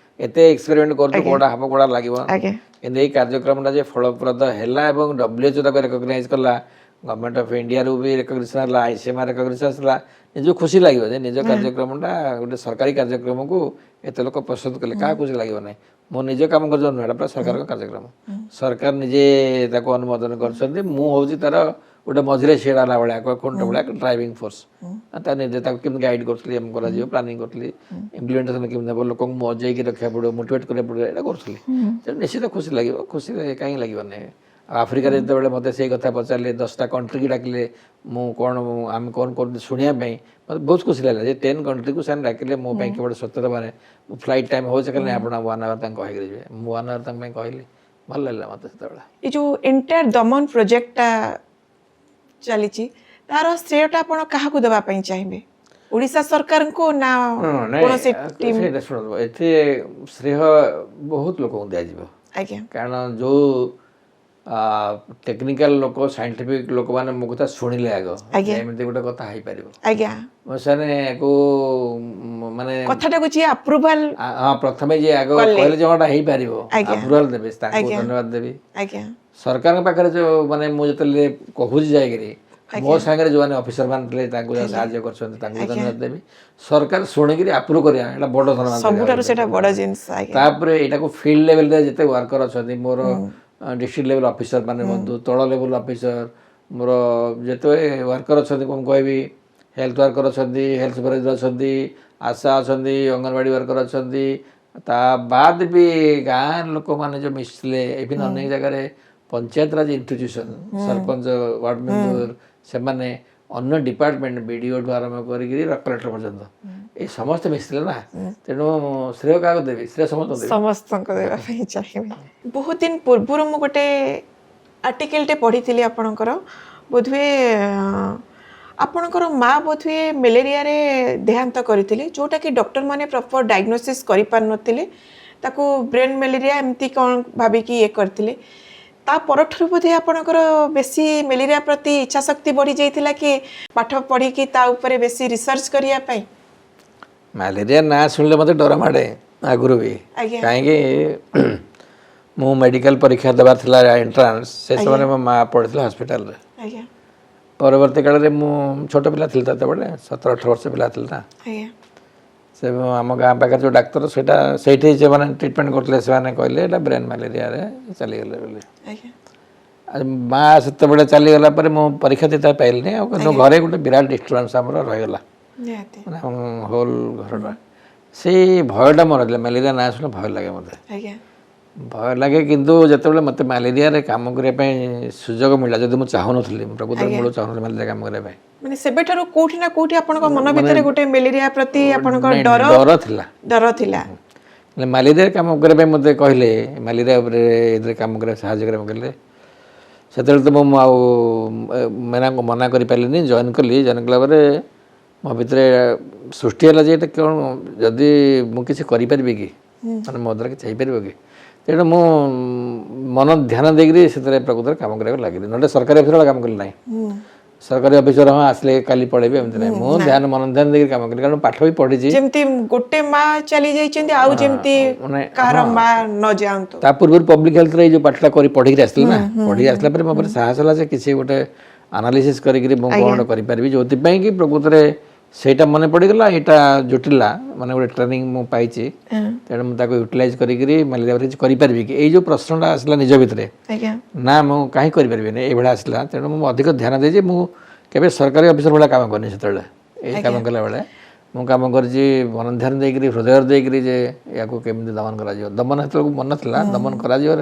ଏତେ ଏକ୍ସପେରିମେଣ୍ଟ କରୁଛୁ କୋଉଟା ହେବ କୋଉଟା ଲାଗିବ, ଆଜ୍ଞା କିନ୍ତୁ ଏଇ କାର୍ଯ୍ୟକ୍ରମଟା ଯେ ଫଳପ୍ରଦ ହେଲା ଏବଂ WHO ତାକୁ ରେକଗ୍ନାଇଜ୍ କଲା, ଗଭର୍ଣ୍ଣମେଣ୍ଟ ଅଫ୍ ଇଣ୍ଡିଆରୁ ବି ରେକଗ୍ନିସନ୍ ହେଲା, ICMR ରେକଗ୍ନିସନ୍ ଆସିଲା, ନିଜକୁ ଖୁସି ଲାଗିବ ଯେ ନିଜ କାର୍ଯ୍ୟକ୍ରମଟା ଗୋଟେ ସରକାରୀ କାର୍ଯ୍ୟକ୍ରମକୁ ଏତେ ଲୋକ ପସନ୍ଦ କଲେ, କାହା ଖୁସି ଲାଗିବ ନାହିଁ। ମୁଁ ନିଜ କାମ କରୁଛି ନୁହେଁ, ଏଇଟା ପୁରା ସରକାରଙ୍କ କାର୍ଯ୍ୟକ୍ରମ, ସରକାର ନିଜେ ତାକୁ ଅନୁମୋଦନ କରିଛନ୍ତି। ମୁଁ ହେଉଛି ତାର ଗୋଟେ ମଝିରେ ଛିଡ଼ା ହେଲା ଭଳିଆ ଖୁଣ୍ଟ ଭଳିଆ ଡ୍ରାଇଭିଂ ଫୋର୍ସ, ତା ନିଜେ ତାକୁ କେମିତି ଗାଇଡ଼ କରୁଥିଲି, ଏମ୍ କରାଯିବ ପ୍ଲାନିଂ କରୁଥିଲି, ଇମ୍ପ୍ଲିମେଣ୍ଟେସନ୍ କେମିତି ହେବ, ଲୋକଙ୍କୁ ମଜେଇକି ରଖିବାକୁ ପଡ଼ିବ, ମୋଟିଭେଟ୍ କରିବାକୁ ପଡ଼ିବ, ଏଇଟା କରୁଥିଲି। ତେଣୁ ନିଶ୍ଚିତ ଖୁସି ଲାଗିବ, ଖୁସିରେ କାହିଁକି ଲାଗିବ ନାହିଁ। ଆଉ ଆଫ୍ରିକାରେ ଯେତେବେଳେ ମୋତେ ସେଇ କଥା ପଚାରିଲେ, 10ଟା କଣ୍ଟ୍ରିକି ଡାକିଲେ, ମୁଁ କ'ଣ ଆମେ କ'ଣ କରୁଛୁ ଶୁଣିବା ପାଇଁ, ମୋତେ ବହୁତ ଖୁସି ଲାଗିଲା ଯେ 10 କଣ୍ଟ୍ରିକୁ ସେମାନେ ଡାକିଲେ ମୋ ପାଇଁ କେବଳ ସତ୍ୟତା ମାନେ ମୁଁ ଫ୍ଲାଇଟ୍ ଟାଇମ୍ ହେଉଛି କହିଲେ ଆପଣ 1 ଆୱାର ତାଙ୍କୁ କହିକି ଯିବେ, ମୁଁ 1 ଆୱାର ତାଙ୍କ ପାଇଁ କହିଲି, ଭଲ ଲାଗିଲା ମୋତେ ସେତେବେଳେ। ଏ ଯେଉଁ ଏଣ୍ଟାୟାର ଦମନ ପ୍ରୋଜେକ୍ଟଟା ଚାଲିଛି ତାର ଶ୍ରେୟଟା ଆପଣ କାହାକୁ ଦେବା ପାଇଁ ଚାହିଁବେ? ଓଡ଼ିଶା ସରକାରଙ୍କୁ ନା କୌଣସି ଟିମ୍? ସେଇଟା ଶୁଣନ୍ତୁ, ଏଠି ଶ୍ରେୟ ବହୁତ ଲୋକଙ୍କୁ ଦିଆଯିବ, ଆଜ୍ଞା କାରଣ ଯେଉଁ ଟେକ୍ନିକାଲ ଲୋକ ସାଇଣ୍ଟିଫିକ ଲୋକମାନେ ମୋ କଥା ଶୁଣିଲେ ଆଗ ଏମିତି ଗୋଟେ କଥା ହେଇପାରିବ, ଆଜ୍ଞା ସେମାନେ ୟାକୁ ମାନେ କଥାଟାକୁ ଯିଏ ଆପ୍ରୁଭାଲ ପ୍ରଥମେ ଯିଏ ଆଗ କହିଲେ ଯେ ହଁ ହେଇପାରିବ ଆପ୍ରୁଭାଲ ଦେବେ, ତାଙ୍କୁ ଧନ୍ୟବାଦ ଦେବି। ଆଜ୍ଞା ସରକାରଙ୍କ ପାଖରେ ଯେଉଁ ମାନେ ମୁଁ ଯେତେବେଳେ କହୁଛି ଯାଇକରି ମୋ ସାଙ୍ଗରେ ଯେଉଁମାନେ ଅଫିସର ମାନେ ଥିଲେ ତାଙ୍କୁ ଯାହା ସାହାଯ୍ୟ କରିଛନ୍ତି ତାଙ୍କୁ ଧନ୍ୟବାଦ ଦେବି। ସରକାର ଶୁଣିକିରି ଆପ୍ରୁଭ କରିବା ଏଇଟା ବଡ଼ ଧନ୍ୟବାଦ, ସବୁଠାରୁ ସେଇଟା ବଡ଼ ଜିନିଷ। ତାପରେ ଏଇଟାକୁ ଫିଲ୍ଡ ଲେଭେଲରେ ଯେତେ ୱାର୍କର ଅଛନ୍ତି, ମୋର ଡିଷ୍ଟ୍ରିକ୍ଟ ଲେଭେଲ ଅଫିସର ମାନେ ବନ୍ଧୁ, ତଳ ଲେଭେଲ ଅଫିସର, ମୋର ଯେତେ ୱାର୍କର ଅଛନ୍ତି, ମୁଁ କହିବି ହେଲ୍ଥ ୱାର୍କର ଅଛନ୍ତି, ହେଲ୍ଥ ସୁପରଭାଇଜର ଅଛନ୍ତି, ଆଶା ଅଛନ୍ତି, ଅଙ୍ଗନବାଡ଼ି ୱାର୍କର ଅଛନ୍ତି, ତା ବାଦ ବି ଗାଁ ଲୋକମାନେ ଯେଉଁ ମିଶିଲେ, ଇଭିନ୍ ଅନେକ ଜାଗାରେ panchayat raj institution, sarpanch, ward member, ସେମାନେ ଅନ୍ୟ ଡିପାର୍ଟମେଣ୍ଟ ବିଡ଼ିଓଠୁ ଆରମ୍ଭ କରିକିରି କଲେକ୍ଟର ପର୍ଯ୍ୟନ୍ତ ଏଇ ସମସ୍ତେ ମିଶିଲେ ନା, ତେଣୁ ଶ୍ରେୟ କାହାକୁ ଦେବି? ଶ୍ରେୟ ସମସ୍ତଙ୍କୁ ଦେବା ପାଇଁ ଚାହିଁବି। ବହୁତ ଦିନ ପୂର୍ବରୁ ମୁଁ ଗୋଟେ ଆର୍ଟିକେଲଟେ ପଢ଼ିଥିଲି ଆପଣଙ୍କର, ବୋଧହୁଏ ଆପଣଙ୍କର ମା' ବୋଧହୁଏ ମ୍ୟାଲେରିଆରେ ଦେହାନ୍ତ କରିଥିଲେ, ଯେଉଁଟାକି ଡକ୍ଟରମାନେ ପ୍ରପର ଡାଇଗ୍ନୋସିସ୍ କରିପାରୁନଥିଲେ, ତାକୁ ବ୍ରେନ୍ ମ୍ୟାଲେରିଆ ଏମିତି କ'ଣ ଭାବିକି ଇଏ କରିଥିଲେ। ତା ପରଠାରୁ ବୋଧେ ଆପଣଙ୍କର ବେଶୀ ମ୍ୟାଲେରିଆ ପ୍ରତି ଇଚ୍ଛା ଶକ୍ତି ବଢ଼ି ଯାଇଥିଲା କି ପାଠ ପଢ଼ିକି ତା ଉପରେ ବେଶୀ ରିସର୍ଚ୍ଚ କରିବା ପାଇଁ? ମ୍ୟାଲେରିଆ ନାଁ ଶୁଣିଲେ ମୋତେ ଡର ମାଡ଼େ ଆଗରୁ ବି, କାହିଁକି ମୁଁ ମେଡ଼ିକାଲ ପରୀକ୍ଷା ଦେବାର ଥିଲା ଏଣ୍ଟ୍ରାନ୍ସ, ସେ ସମୟରେ ମୋ ମା' ପଡ଼ିଥିଲା ହସ୍ପିଟାଲରେ। ପରବର୍ତ୍ତୀ କାଳରେ ମୁଁ ଛୋଟ ପିଲା ଥିଲି, ସେତେବେଳେ 17-18 ବର୍ଷ ପିଲା ଥିଲା ନା, ସେ ଆମ ଗାଁ ପାଖରେ ଯେଉଁ ଡାକ୍ତର ସେଇଠି ସେମାନେ ଟ୍ରିଟମେଣ୍ଟ କରୁଥିଲେ, ସେମାନେ କହିଲେ ଏଇଟା ବ୍ରେନ୍ ମ୍ୟାଲେରିଆରେ ଚାଲିଗଲେ ବୋଲି। ମା' ସେତେବେଳେ ଚାଲିଗଲା ପରେ ମୁଁ ପରୀକ୍ଷା ଦେଇତେ ପାଇଲିନି, ଆଉ କିନ୍ତୁ ଘରେ ଗୋଟେ ବିରାଟ ଡିଷ୍ଟର୍ବାନ୍ସ ଆମର ରହିଗଲା, ମାନେ ହୋଲ୍ ଘରଟା। ସେଇ ଭୟଟା ମୋର ଥିଲା, ମ୍ୟାଲେରିଆ ନାଁ ଶୁଣିଲେ ଭୟ ଲାଗେ ମୋତେ, ଭୟ ଲାଗେ। କିନ୍ତୁ ଯେତେବେଳେ ମୋତେ ମ୍ୟାଲେରିଆରେ କାମ କରିବା ପାଇଁ ସୁଯୋଗ ମିଳିଲା, ଯଦି ମୁଁ ଚାହୁଁନଥିଲି, ମୁଁ ପ୍ରକୃତରେ ମୂଳ ଚାହୁଁନଥିଲି ମ୍ୟାଲେରିଆ କାମ କରିବା ପାଇଁ, ମାନେ ସେବେଠାରୁ କୋଉଠି ନା କୋଉଠି ଆପଣଙ୍କ ମନ ଭିତରେ ଗୋଟେ ମ୍ୟାଲେରିଆ ପ୍ରତି ଆପଣଙ୍କ ଡର ଥିଲା। ମ୍ୟାଲେରିଆ କାମ କରିବା ପାଇଁ ମୋତେ କହିଲେ, ମ୍ୟାଲେରିଆ ଉପରେ ଏଥିରେ କାମ କରିବା ସାହାଯ୍ୟ କରିବାକୁ କହିଲେ, ସେତେବେଳେ ତ ମୁଁ ଆଉ ମନା କରିପାରିଲିନି, ଜଏନ୍ କଲି। ଜଏନ୍ କଲା ପରେ ମୋ ଭିତରେ ସୃଷ୍ଟି ହେଲା ଯେ ଏଇଟା କ'ଣ, ଯଦି ମୁଁ କିଛି କରିପାରିବି କି, ମାନେ ମୋ ଦ୍ୱାରା କିଛି ହେଇପାରିବ କି? ତେଣୁ ମୁଁ ମନ ଧ୍ୟାନ ଦେଇକରି ସେଥିରେ ପ୍ରକୃତରେ କାମ କରିବାକୁ ଲାଗିଲି, ନହେଲେ ସରକାରୀ ଅଫିସର କାମ କଲି ନାହିଁ। ସରକାରୀ ଅଫିସର ହଁ ଆସିଲେ କାଲି ପଳେଇବେ ଏମିତି ନାହିଁ, ମୁଁ ମନ ଧ୍ୟାନ ଦେଇକି କାମ କଲି, କାରଣ ପାଠ ବି ପଢ଼ିଛି। ଯେମିତି ଗୋଟେ ମା ଚାଲି ଯାଇଛନ୍ତି, ଆଉ ଯେମିତି କାହାର ମା ନ ଯାଆନ୍ତୁ। ତା ପୂର୍ବରୁ ପବ୍ଲିକ ହେଲ୍ଥରେ ଏଇ ଯେଉଁ ପାଠଟା ପଢ଼ିକି ଆସିଥିଲି ନା, ପଢ଼ିକି ଆସିଲା ପରେ ମୋ ଉପରେ ସାହସ ହେଲା ଯେ କିଛି ଗୋଟେ ଆନାଲିସିସ୍ କରିକିରି ମୁଁ କ'ଣ କରିପାରିବି, ଯେଉଁଥିପାଇଁ କି ପ୍ରକୃତରେ ସେଇଟା ମନେ ପଡ଼ିଗଲା। ଏଇଟା ଜୁଟିଲା ମାନେ ଗୋଟେ ଟ୍ରେନିଂ ମୁଁ ପାଇଛି, ତେଣୁ ମୁଁ ତାକୁ ୟୁଟିଲାଇଜ୍ କରିକିରି ମ୍ୟାଲେରିଆ ଉପରେ କିଛି କରିପାରିବି କି, ଏଇ ଯେଉଁ ପ୍ରଶ୍ନଟା ଆସିଲା ନିଜ ଭିତରେ, ନା ମୁଁ କାହିଁକି କରିପାରିବିନି, ଏଇଭଳିଆ ଆସିଲା। ତେଣୁ ମୁଁ ଅଧିକ ଧ୍ୟାନ ଦେଇଛି। ମୁଁ କେବେ ସରକାରୀ ଅଫିସର ଭଳିଆ କାମ କରିନି, ସେତେବେଳେ ଏଇ କାମ କଲାବେଳେ ମୁଁ କାମ କରିଛି ମନ ଧ୍ୟାନ ଦେଇକରି, ହୃଦୟ ଦେଇକରି, ଯେ ୟାକୁ କେମିତି ଦମନ କରାଯିବ। ଦମନ ସେତେବେଳକୁ ମନ ଥିଲା, ଦମନ କରାଯିବ,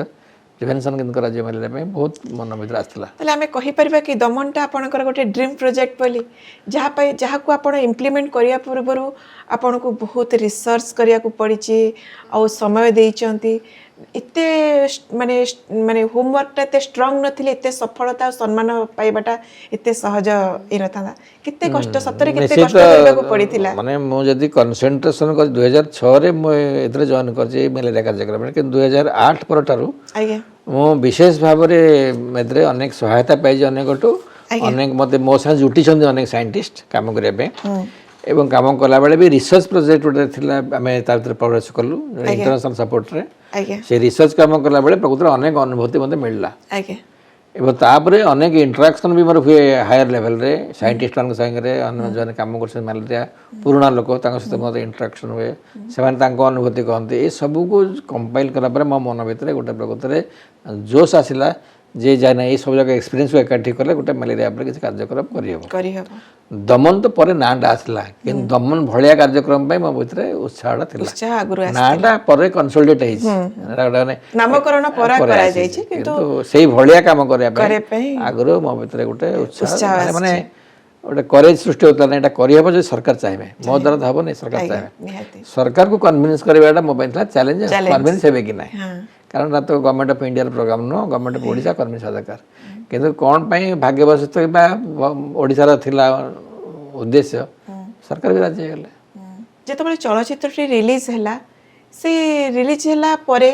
ପ୍ରିଭେନ୍ସନ୍ କେମିତି କରାଯିବ ମ୍ୟାଲେରିଆ ପାଇଁ ବହୁତ ମନ ଭିତରେ ଆସିଥିଲା। ତାହେଲେ ଆମେ କହିପାରିବା କି ଦମନଟା ଆପଣଙ୍କର ଗୋଟେ ଡ୍ରିମ୍ ପ୍ରୋଜେକ୍ଟ ବୋଲି, ଯାହାକୁ ଆପଣ ଇମ୍ପ୍ଲିମେଣ୍ଟ କରିବା ପୂର୍ବରୁ ଆପଣଙ୍କୁ ବହୁତ ରିସର୍ଚ୍ଚ କରିବାକୁ ପଡ଼ିଛି, ଆଉ ସମୟ ଦେଇଛନ୍ତି, एते माने माने होमवर्कटा एते स्ट्रांग नथिले एते सफलता और सम्मान पाइबाटा एते सहज ए नथा केते कष्ट सतरे केते कष्ट करबाको पड़िथिला माने मु जदी कंसंट्रेशन कर 2006 रे मु एतरे जॉइन करजे मलेरिया कार्यक्रम कि 2008 परठारु आज्ञा मु विशेष भाव रे एतरे अनेक सहायता पाइजे अनेकटू अनेक मते मो साथ जुटी छन अनेक साइंटिस्ट काम करिया पे एवं काम कला बेले भी रिसर्च प्रोजेक्ट उठे थिला आमे तार प्रवेश करलु इंटरनेशनल सपोर्ट रे आज्ञा से रिसर्च काम कला बेले प्रकृति अनेक अनुभूति मते मिलला आज्ञा एवं तापरे अनेक इंटरेक्शन भी मोर हुए हायर लेवल रे साइंटिस्ट मान संगे अन्य जन काम करछन मलेरिया पुराना लोक तांग सहित मते इंटरेक्शन हुए सेमान तांको अनुभूति कहते ए सब को कंपाइल करा पर मो मन भितर गोटे प्रकृति रे जोश आसिला जे जाना ये सब जगह एक्सपीरियंस एकाठी कले गोटे मलेरिया पर किसी कार्यक्रम करि हबो दमन तो परे नाडा आसला कि दमन भलिया कार्यक्रम पे मो भितर उत्साह थिला उत्साह आगुरु नाडा परे कंसोलिडेट हेछि नामकरण परा करा जाय छै किंतु सेही भलिया काम करे पे आगुरु मो भितर गोटे उत्साह माने गोटे करेज सृष्टि होता ना एटा करि हबो जे सरकार चाहेबे मो द्वारा हबो नै सरकार चाहेबे सरकार को कन्विंस करबाटा मो पे चैलेंज कन्विंस हेबे कि नै कारण तो गवर्नमेंट ऑफ इंडिया प्रोग्राम नो गवर्नमेंट ऑफ ओडिशा कन्विंस दरकार किंतु कोन पई भाग्यवश तो बा ओडिसा रा थिला उद्देश्य सरकार भी राज्य गले जेतबे चलचित्रटी रिलीज हैला से रिलीज हैला परे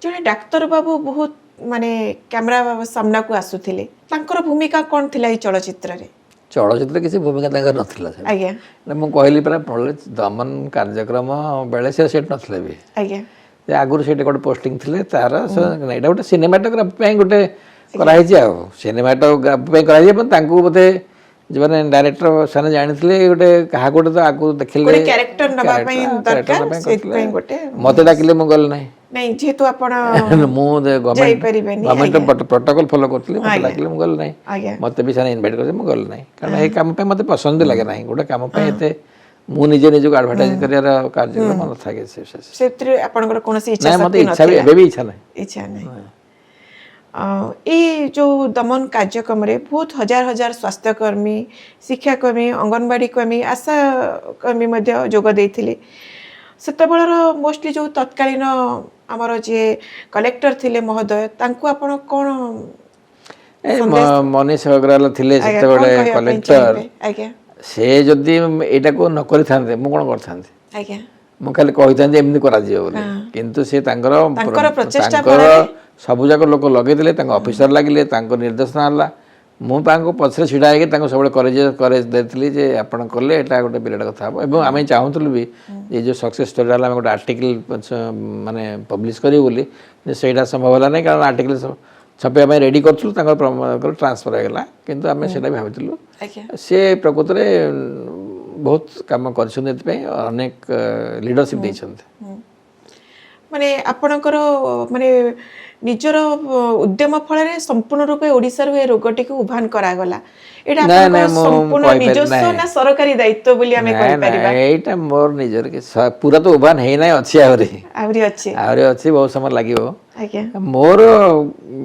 जने डाक्टर बाबू बहुत माने कैमरा सामना को आसुथिले तांकर भूमिका कोन थिला ई चलचित्र रे चलचित्र किसी भूमिका तांकर नथिला आज्ञा मु कहली परा पड़ले दमन कार्यक्रम बेले से सेट नथले भी आज्ञा जे आगुर सेट गोटे पोस्टिंग थिले तार एटा गोटे सिनेमाटोग्राफी पे गोटे कराई जे आ सिनेमाटोग्राफी पे कराई पण तांको बोते जे माने डायरेक्टर साने जानिथिले गोटे कहा गोटे तो आगु देखिले गोटे कैरेक्टर नबा पई दरकार सेट पई गोटे मते डाकिले मु गल नै नहीं जेतु आपण मु गवर्नमेंट प्रोटोकॉल फॉलो करथिले मते डाकिले मु गल नै मते भी साने इनवाइट करथिले मु गल नै कारण ए काम पे मते पसंद लागे नै गोटे काम पे एते मु निजे निजे को एडवर्टाइज करियार कार्यक्रम न थाके सेत्री आपनकर कोनसी इच्छा नै मते इच्छा भी एबे भी इच्छा नै इच्छा नै ए जो दमन कार्यक्रम रे बहुत हजार हजार स्वास्थ्यकर्मी शिक्षाकर्मी अंगनवाड़ी कर्मी आशा कर्मी मध्य जोग देथिले सेतबेलर मोस्टली जो तत्कालीन हमर जे कलेक्टर थिले महोदय तांको आपण कोन मनीष अग्रवाल थिले सेतबेले कलेक्टर आज्ञा से जदि एटा को न करि थांते मु कोन कर थांते आज्ञा मु खाली कहि थांते एमनी करा जियो बोले किंतु से तांकर प्रचेष्टा सब जाक लोक लगे दिले तांको ऑफिसर लागिले तांको निर्देशना हला मु तांको पछरे छिडा आके तांको सबले करेज देथिली जे आपण करले एटा गोटे बिराट कथा हबो एवं आमे चाहूतलु भी ये जो सक्सेस स्टोरी हला गोटे आर्टिकल माने पब्लिश करी बोली जे सेटा संभव हला नै कारण आर्टिकल छपे आमे रेडी करथुलु तांकर ट्रांसफर हो गला किंतु आमे सेटा भाबितलु से प्रकृति रे बहुत काम करछन एत पे अनेक लीडरशिप दैछन माने आपणकर माने निजर उद्यम फल रे संपूर्ण रूपे ओडिसा रे रोगटी को उभान करा गला एटा आपन संपूर्ण निजस्व ना सरकारी दायित्व बोली हमें कहि परिबा एटा मोर निजर के पूरा तो उभान हे नै अछि आवरी अछि बहुत समय लागिवो आज्ञा मोर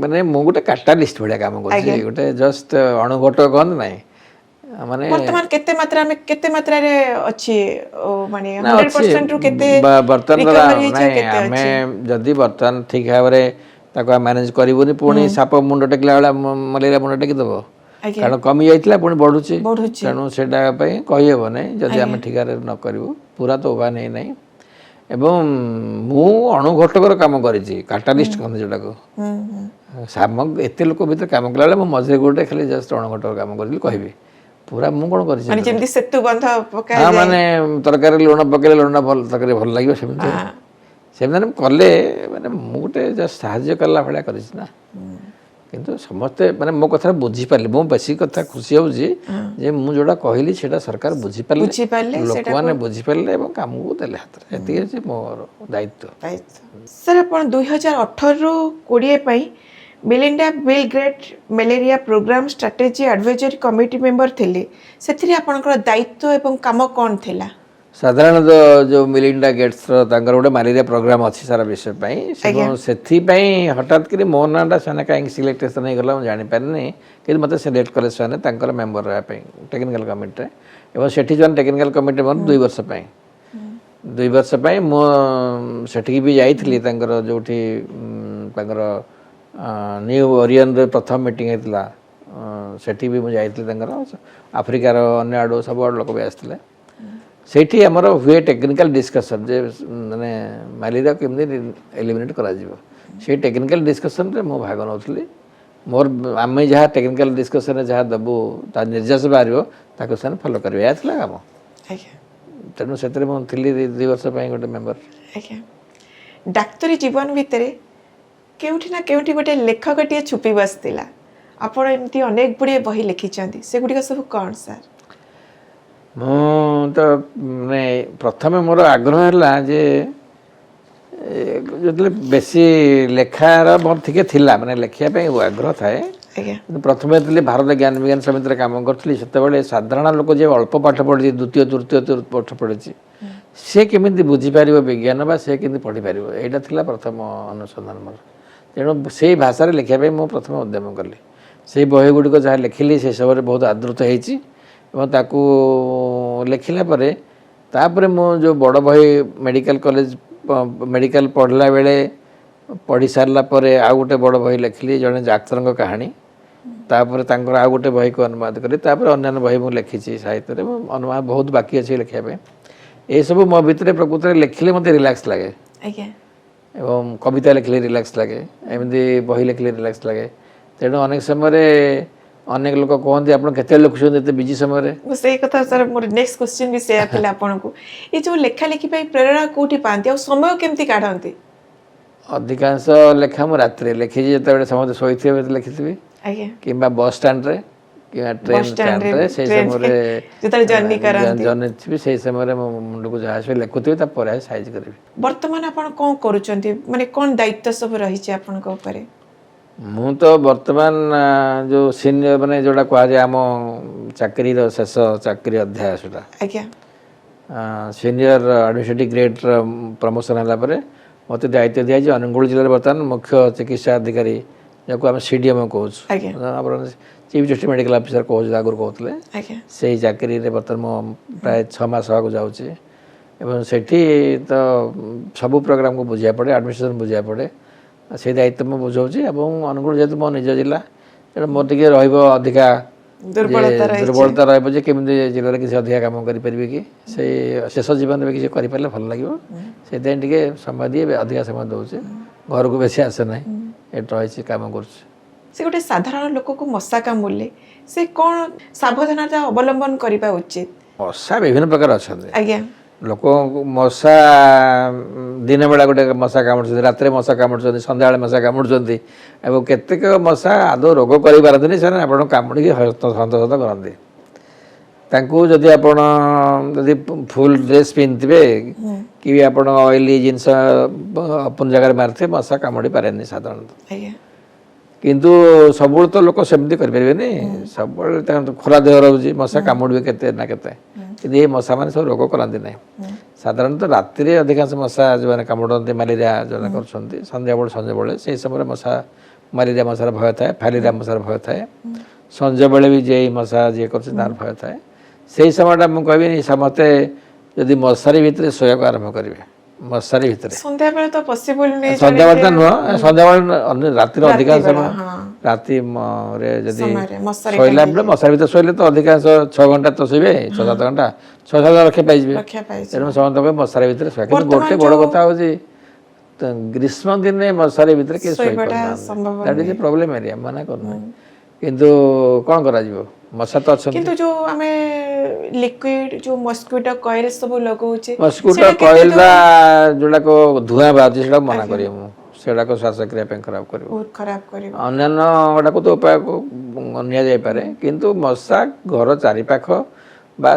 माने मो गोटे कैटलिस्ट भलिया काम करछि गोटे जस्ट अणुघट गन नै माने वर्तमान केते मात्रा रे अछि माने 100% रु केते वर्तमान हमें जदी वर्तमान ठीक भाबरे ताको मैनेज करिवोनी पुणी साप मुंड टेकला वाला मलेरिया मुंड टेकी दबो कारण कमी जाइतला पुणी बढ़ुची तेणु सेटा पई कहि हेबो नै जदी हम ठीक रे न करिवो पूरा तो उबा नै नै एवं मु अणुघटकर काम करिछि कैटलिस्ट कहन जेटा को सामग एते लोक भीतर काम कला मु मजे गोटे खाली जस्ट अणुघटकर काम करली कहबी पूरा मु कोन करिछि माने जेमति सेतु बंध पकाय हां माने तरकारी लुण पकेले लुण भल तरकारी भल लागियो सेमते सेमते कले माने मु गोटे जस्ट साहाय्य करला भला करिछि ना किंतु समस्ते माने मो कथा बुझी पारले मो बेसी कथा खुशी हो जे मु जोडा कहली सेटा सरकार बुझी पारले लोक माने बुझी पारले एवं काम को देले हाथ एति जे मोर दायित्व सर अपन 2018 रो 20 पई मिलिंडा बिल ग्रेट malaria programme strategy advisory committee member थिले सेथिरे आपनकर दायित्व एवं काम कोन थिला साधारणतः जो मिलिंडा गेट्स तांकर गोटे मलेरिया प्रोग्राम अच्छी सारा विषय से हठात कर मो नाटा से कहीं सिलेक्टेसन हो गला जानी पारे कि मत सिलेक्ट कले से मेम्बर रहा टेक्निकल कमिटी एवं सेठी जो टेक्निकल कमिटी 2 वर्ष 2 ବର୍ଷ ପାଇଁ ମୁଁ ସେଠିକି ବି ଯାଇଥିଲି ତାଙ୍କର ଯୋଉଠି ତାଙ୍କର ନ୍ୟୁ ଓରିୟନରେ ପ୍ରଥମ ମିଟିଂ ହେଇଥିଲା ସେଠି ବି ମୁଁ ଯାଇଥିଲି ତାଙ୍କର ଆଫ୍ରିକାର ଅନ୍ୟ ଆଡ଼ୁ ସବୁଆଡ଼ୁ ଲୋକ ବି ଆସିଥିଲେ ସେଇଠି ଆମର ହୁଏ ଟେକ୍ନିକାଲ ଡିସ୍କସନ୍ ଯେ ମାନେ ମ୍ୟାଲେରିଆ କେମିତି ଏଲିମିନେଟ୍ କରାଯିବ ସେଇ ଟେକ୍ନିକାଲ ଡିସ୍କସନ୍ରେ ମୁଁ ଭାଗ ନେଉଥିଲି ମୋର ଆମେ ଯାହା ଟେକ୍ନିକାଲ ଡିସ୍କସନ୍ରେ ଯାହା ଦେବୁ ତା ନିର୍ଦ୍ଦେଶ ବାହାରିବ ତାକୁ ସେମାନେ ଫଲୋ କରିବେ ଏହା ଥିଲା କାମ ଆଜ୍ଞା ତେଣୁ ସେଥିରେ ମୁଁ ଥିଲି 2 ବର୍ଷ ପାଇଁ ଗୋଟେ ମେମ୍ବର ଆଜ୍ଞା ଡାକ୍ତରୀ ଜୀବନ ଭିତରେ କେଉଁଠି ନା କେଉଁଠି ଗୋଟେ ଲେଖକଟିଏ ଛୁପି ବସିଥିଲା ଆପଣ ଏମିତି ଅନେକ ଗୁଡ଼ିଏ ବହି ଲେଖିଛନ୍ତି ସେଗୁଡ଼ିକ ସବୁ କ'ଣ ସାର୍ ମୁଁ ତ ମାନେ ପ୍ରଥମେ ମୋର ଆଗ୍ରହ ହେଲା ଯେ ଯେତେବେଳେ ବେଶୀ ଲେଖାର ମୋର ଟିକେ ଥିଲା ମାନେ ଲେଖିବା ପାଇଁ ଆଗ୍ରହ ଥାଏ ଆଜ୍ଞା କିନ୍ତୁ ପ୍ରଥମେ ଯେତେବେଳେ ଭାରତ ଜ୍ଞାନ ବିଜ୍ଞାନ ସମିତିରେ କାମ କରିଥିଲି ସେତେବେଳେ ସାଧାରଣ ଲୋକ ଯେ ଅଳ୍ପ ପାଠ ପଢ଼ିଛି ଦ୍ୱିତୀୟ ତୃତୀୟ ପାଠ ପଢ଼ିଛି ସେ କେମିତି ବୁଝିପାରିବ ବିଜ୍ଞାନ ବା ସେ କେମିତି ପଢ଼ିପାରିବ ଏଇଟା ଥିଲା ପ୍ରଥମ ଅନୁସନ୍ଧାନ ମୋର ତେଣୁ ସେଇ ଭାଷାରେ ଲେଖିବା ପାଇଁ ମୁଁ ପ୍ରଥମେ ଉଦ୍ୟମ କଲି ସେଇ ବହି ଗୁଡ଼ିକ ଯାହା ଲେଖିଲି ସେ ସବୁରେ ବହୁତ ଆଦୃତ ହେଇଛି ଏବଂ ତାକୁ ଲେଖିଲା ପରେ ତାପରେ ମୁଁ ଯେଉଁ ବଡ଼ ବହି ମେଡ଼ିକାଲ କଲେଜ ମେଡ଼ିକାଲ ପଢ଼ିଲା ବେଳେ ପଢ଼ି ସାରିଲା ପରେ ଆଉ ଗୋଟେ ବଡ଼ ବହି ଲେଖିଲି ଜଣେ ଡାକ୍ତରଙ୍କ କାହାଣୀ ତାପରେ ତାଙ୍କର ଆଉ ଗୋଟେ ବହିକୁ ଅନୁବାଦ କଲି ତାପରେ ଅନ୍ୟାନ୍ୟ ବହି ମୁଁ ଲେଖିଛି ସାହିତ୍ୟରେ ଅନୁବାଦ ବହୁତ ବାକି ଅଛି ଲେଖିବା ପାଇଁ ଏସବୁ ମୋ ଭିତରେ ପ୍ରକୃତରେ ଲେଖିଲେ ମୋତେ ରିଲାକ୍ସ ଲାଗେ ଆଜ୍ଞା ଏବଂ କବିତା ଲେଖିଲେ ରିଲାକ୍ସ ଲାଗେ ଏମିତି ବହି ଲେଖିଲେ ରିଲାକ୍ସ ଲାଗେ ତେଣୁ ଅନେକ ସମୟରେ ଅନେକ ଲୋକ କୁହନ୍ତି ଆପଣ କେତେବେଳେ ଲେଖୁଛନ୍ତି ଏତେ ବିଜି ସମୟରେ ମୁଁ ସେଇ କଥା ସାର୍ ମୋର ନେକ୍ସଟ କ୍ୱେଶ୍ଚିନ୍ ବି ସେୟା ଥିଲା ଆପଣଙ୍କୁ ଏ ଯେଉଁ ଲେଖା ଲେଖି ପାଇଁ ପ୍ରେରଣା କୋଉଠି ପାଆନ୍ତି ଆଉ ସମୟ କେମିତି କାଢ଼ନ୍ତି ଅଧିକାଂଶ ଲେଖା ମୁଁ ରାତିରେ ଲେଖିଛି ଯେତେବେଳେ ସମସ୍ତେ ଶୋଇଥିବେ ଲେଖିଥିବି ଆଜ୍ଞା କିମ୍ବା ବସ୍ ଷ୍ଟାଣ୍ଡରେ କିମ୍ବା ଟ୍ରେନ ଷ୍ଟାଣ୍ଡରେ ସେଇ ସମୟରେ ଯେତେବେଳେ ଜର୍ଣ୍ଣି କରନ୍ତି ଜର୍ଣ୍ଣି ଥିବି ସେଇ ସମୟରେ ମୋ ମୁଣ୍ଡକୁ ଯାହା ଆସିବ ଲେଖୁଥିବି ତାପରେ ସାଇଜ୍ କରିବି ବର୍ତ୍ତମାନ ଆପଣ କ'ଣ କରୁଛନ୍ତି ମାନେ କ'ଣ ଦାୟିତ୍ୱ ସବୁ ରହିଛି ଆପଣଙ୍କ ଉପରେ ମୁଁ ତ ବର୍ତ୍ତମାନ ଯେଉଁ ସିନିୟର ମାନେ ଯେଉଁଟା କୁହାଯାଏ ଆମ ଚାକିରିର ଶେଷ ଚାକିରି ଅଧ୍ୟାୟ ସେଇଟା ଆଜ୍ଞା ସିନିୟର ଆଡମିନିଷ୍ଟ୍ରେଟିଭ୍ ଗ୍ରେଡ୍ର ପ୍ରମୋସନ୍ ହେଲା ପରେ ମୋତେ ଦାୟିତ୍ୱ ଦିଆଯାଇଛି ଅନୁଗୁଳ ଜିଲ୍ଲାରେ ବର୍ତ୍ତମାନ ମୁଖ୍ୟ ଚିକିତ୍ସା ଅଧିକାରୀ ଯାହାକୁ ଆମେ CDMO କହୁଛୁ ଆଜ୍ଞା ଆମର ଚିଫ୍ ଡିଷ୍ଟ୍ରିକ୍ଟ ମେଡ଼ିକାଲ ଅଫିସର କହୁଛୁ ଆଗରୁ କହୁଥିଲେ ଆଜ୍ଞା ସେଇ ଚାକିରିରେ ବର୍ତ୍ତମାନ ମୁଁ ପ୍ରାୟ 6 ମାସ ହେବାକୁ ଯାଉଛି ଏବଂ ସେଠି ତ ସବୁ ପ୍ରୋଗ୍ରାମକୁ ବୁଝିବାକୁ ପଡ଼େ ଆଡମିନିଷ୍ଟ୍ରେସନ୍ ବୁଝିବାକୁ ପଡ଼େ ସେଇ ଦାୟିତ୍ୱ ମୁଁ ବୁଝାଉଛି ଏବଂ ଅନୁଗୁଳ ଯେହେତୁ ମୋ ନିଜ ଜିଲ୍ଲା ତେଣୁ ମୋର ଟିକେ ରହିବ ଅଧିକା ଦୁର୍ବଳତା ରହିବ ଯେ କେମିତି ଜିଲ୍ଲାରେ କିଛି ଅଧିକା କାମ କରିପାରିବେ କି ସେଇ ଶେଷ ଜୀବନରେ କିଛି କରିପାରିଲେ ଭଲ ଲାଗିବ ସେଇଥିପାଇଁ ଟିକେ ସମୟ ଦିଏ ଅଧିକା ସମୟ ଦେଉଛି ଘରକୁ ବେଶୀ ଆସେ ନାହିଁ ଏଠି ରହିଛି କାମ କରୁଛି ସେ ଗୋଟେ ସାଧାରଣ ଲୋକକୁ ମଶା କାମୁଡ଼ିଲେ ସେ କ'ଣ ସାବଧାନତା ଅବଲମ୍ବନ କରିବା ଉଚିତ ମଶା ବିଭିନ୍ନ ପ୍ରକାର ଅଛନ୍ତି ଆଜ୍ଞା ଲୋକଙ୍କୁ ମଶା ଦିନ ବେଳା ଗୋଟେ ମଶା କାମୁଡ଼ୁଛନ୍ତି ରାତିରେ ମଶା କାମୁଡ଼ୁଛନ୍ତି ସନ୍ଧ୍ୟାବେଳେ ମଶା କାମୁଡ଼ୁଛନ୍ତି ଏବଂ କେତେକ ମଶା ଆଦୌ ରୋଗ କରିପାରନ୍ତିନି ସେମାନେ ଆପଣଙ୍କୁ କାମୁଡ଼ିକି ହନ୍ତସନ୍ତ କରନ୍ତି ତାଙ୍କୁ ଯଦି ଆପଣ ଯଦି ଫୁଲ୍ ଡ୍ରେସ୍ ପିନ୍ଧିଥିବେ କି ଆପଣ ଅଏଲି ଜିନିଷ ଆପଣ ଜାଗାରେ ମାରିଥିବେ ମଶା କାମୁଡ଼ି ପାରେନି ସାଧାରଣତଃ ଆଜ୍ଞା କିନ୍ତୁ ସବୁବେଳେ ତ ଲୋକ ସେମିତି କରିପାରିବେନି ସବୁବେଳେ ତାଙ୍କ ଖରା ଦେହ ରହୁଛି ମଶା କାମୁଡ଼ିବେ କେତେ ନା କେତେ କିନ୍ତୁ ଏ ମଶାମାନେ ସବୁ ରୋଗ କରନ୍ତି ନାହିଁ ସାଧାରଣତଃ ରାତିରେ ଅଧିକାଂଶ ମଶା ଯେଉଁମାନେ କାମୁଡ଼ନ୍ତି ମ୍ୟାଲେରିଆ ଯେଉଁମାନେ କରୁଛନ୍ତି ସନ୍ଧ୍ୟାବେଳେ ସେଇ ସମୟରେ ମ୍ୟାଲେରିଆ ମଶାର ଭୟ ଥାଏ ଫାଇଲେରିଆ ମଶାର ଭୟ ଥାଏ ସଞ୍ଜବେଳେ ବି ଯିଏ ମଶା ଯିଏ କରୁଛି ତାର ଭୟ ଥାଏ ସେଇ ସମୟଟା ମୁଁ କହିବିନି ସମସ୍ତେ ଯଦି ମଶାରୀ ଭିତରେ ଶୋଇବାକୁ ଆରମ୍ଭ କରିବେ ମଶାରୀ ଭିତରେ ସନ୍ଧ୍ୟାବେଳେ ତ ପସିବଲ ନୁହେଁ ସନ୍ଧ୍ୟାବେଳେ ତ ନୁହଁ ସନ୍ଧ୍ୟାବେଳେ ରାତିର ଅଧିକାଂଶ ସମୟ ରାତିରେ ଯଦି ଶୋଇଲା ବେଳେ ମଶାରୀ ଭିତରେ ଶୋଇଲେ ତ ଅଧିକାଂଶ 6 ଘଣ୍ଟା ତ ଶୋଇବେ 6-7 ଘଣ୍ଟା 6-7 ରକ୍ଷା ପାଇଯିବେ ତେଣୁ ସମସ୍ତଙ୍କୁ ମଶାରୀ ଭିତରେ ଶୋଇବା କିନ୍ତୁ ଗୋଟେ ବଡ଼ କଥା ହେଉଛି ଗ୍ରୀଷ୍ମ ଦିନେ ମଶାରୀ ଭିତରେ କେହି ଶୋଇପାରୁନାହାନ୍ତି that is a problem area ମନା କରୁନାହିଁ କିନ୍ତୁ କ'ଣ କରାଯିବ ମଶା ତ ଅଛନ୍ତି କିନ୍ତୁ ଯୋଉ ଆମେ ଲିକ୍ୱିଡ ଯୋଉ ମସ୍କିଟୋ କଏଲ ସବୁ ଲଗାଉଛେ ମସ୍କିଟୋ କଏଲଟା ଯୋଉଟାକ ଧୂଆଁ ବାହାରୁଛି ସେଟାକୁ ମନା କରିବ ମୁଁ ସେଗୁଡ଼ାକ ଶ୍ୱାସକ୍ରିୟା ପାଇଁ ଖରାପ କରିବ ବହୁତ ଖରାପ କରିବ ଅନ୍ୟାନ୍ୟ ଗୁଡ଼ାକୁ ତ ଉପାୟକୁ ନିଆଯାଇପାରେ କିନ୍ତୁ ମଶା ଘର ଚାରିପାଖ ବା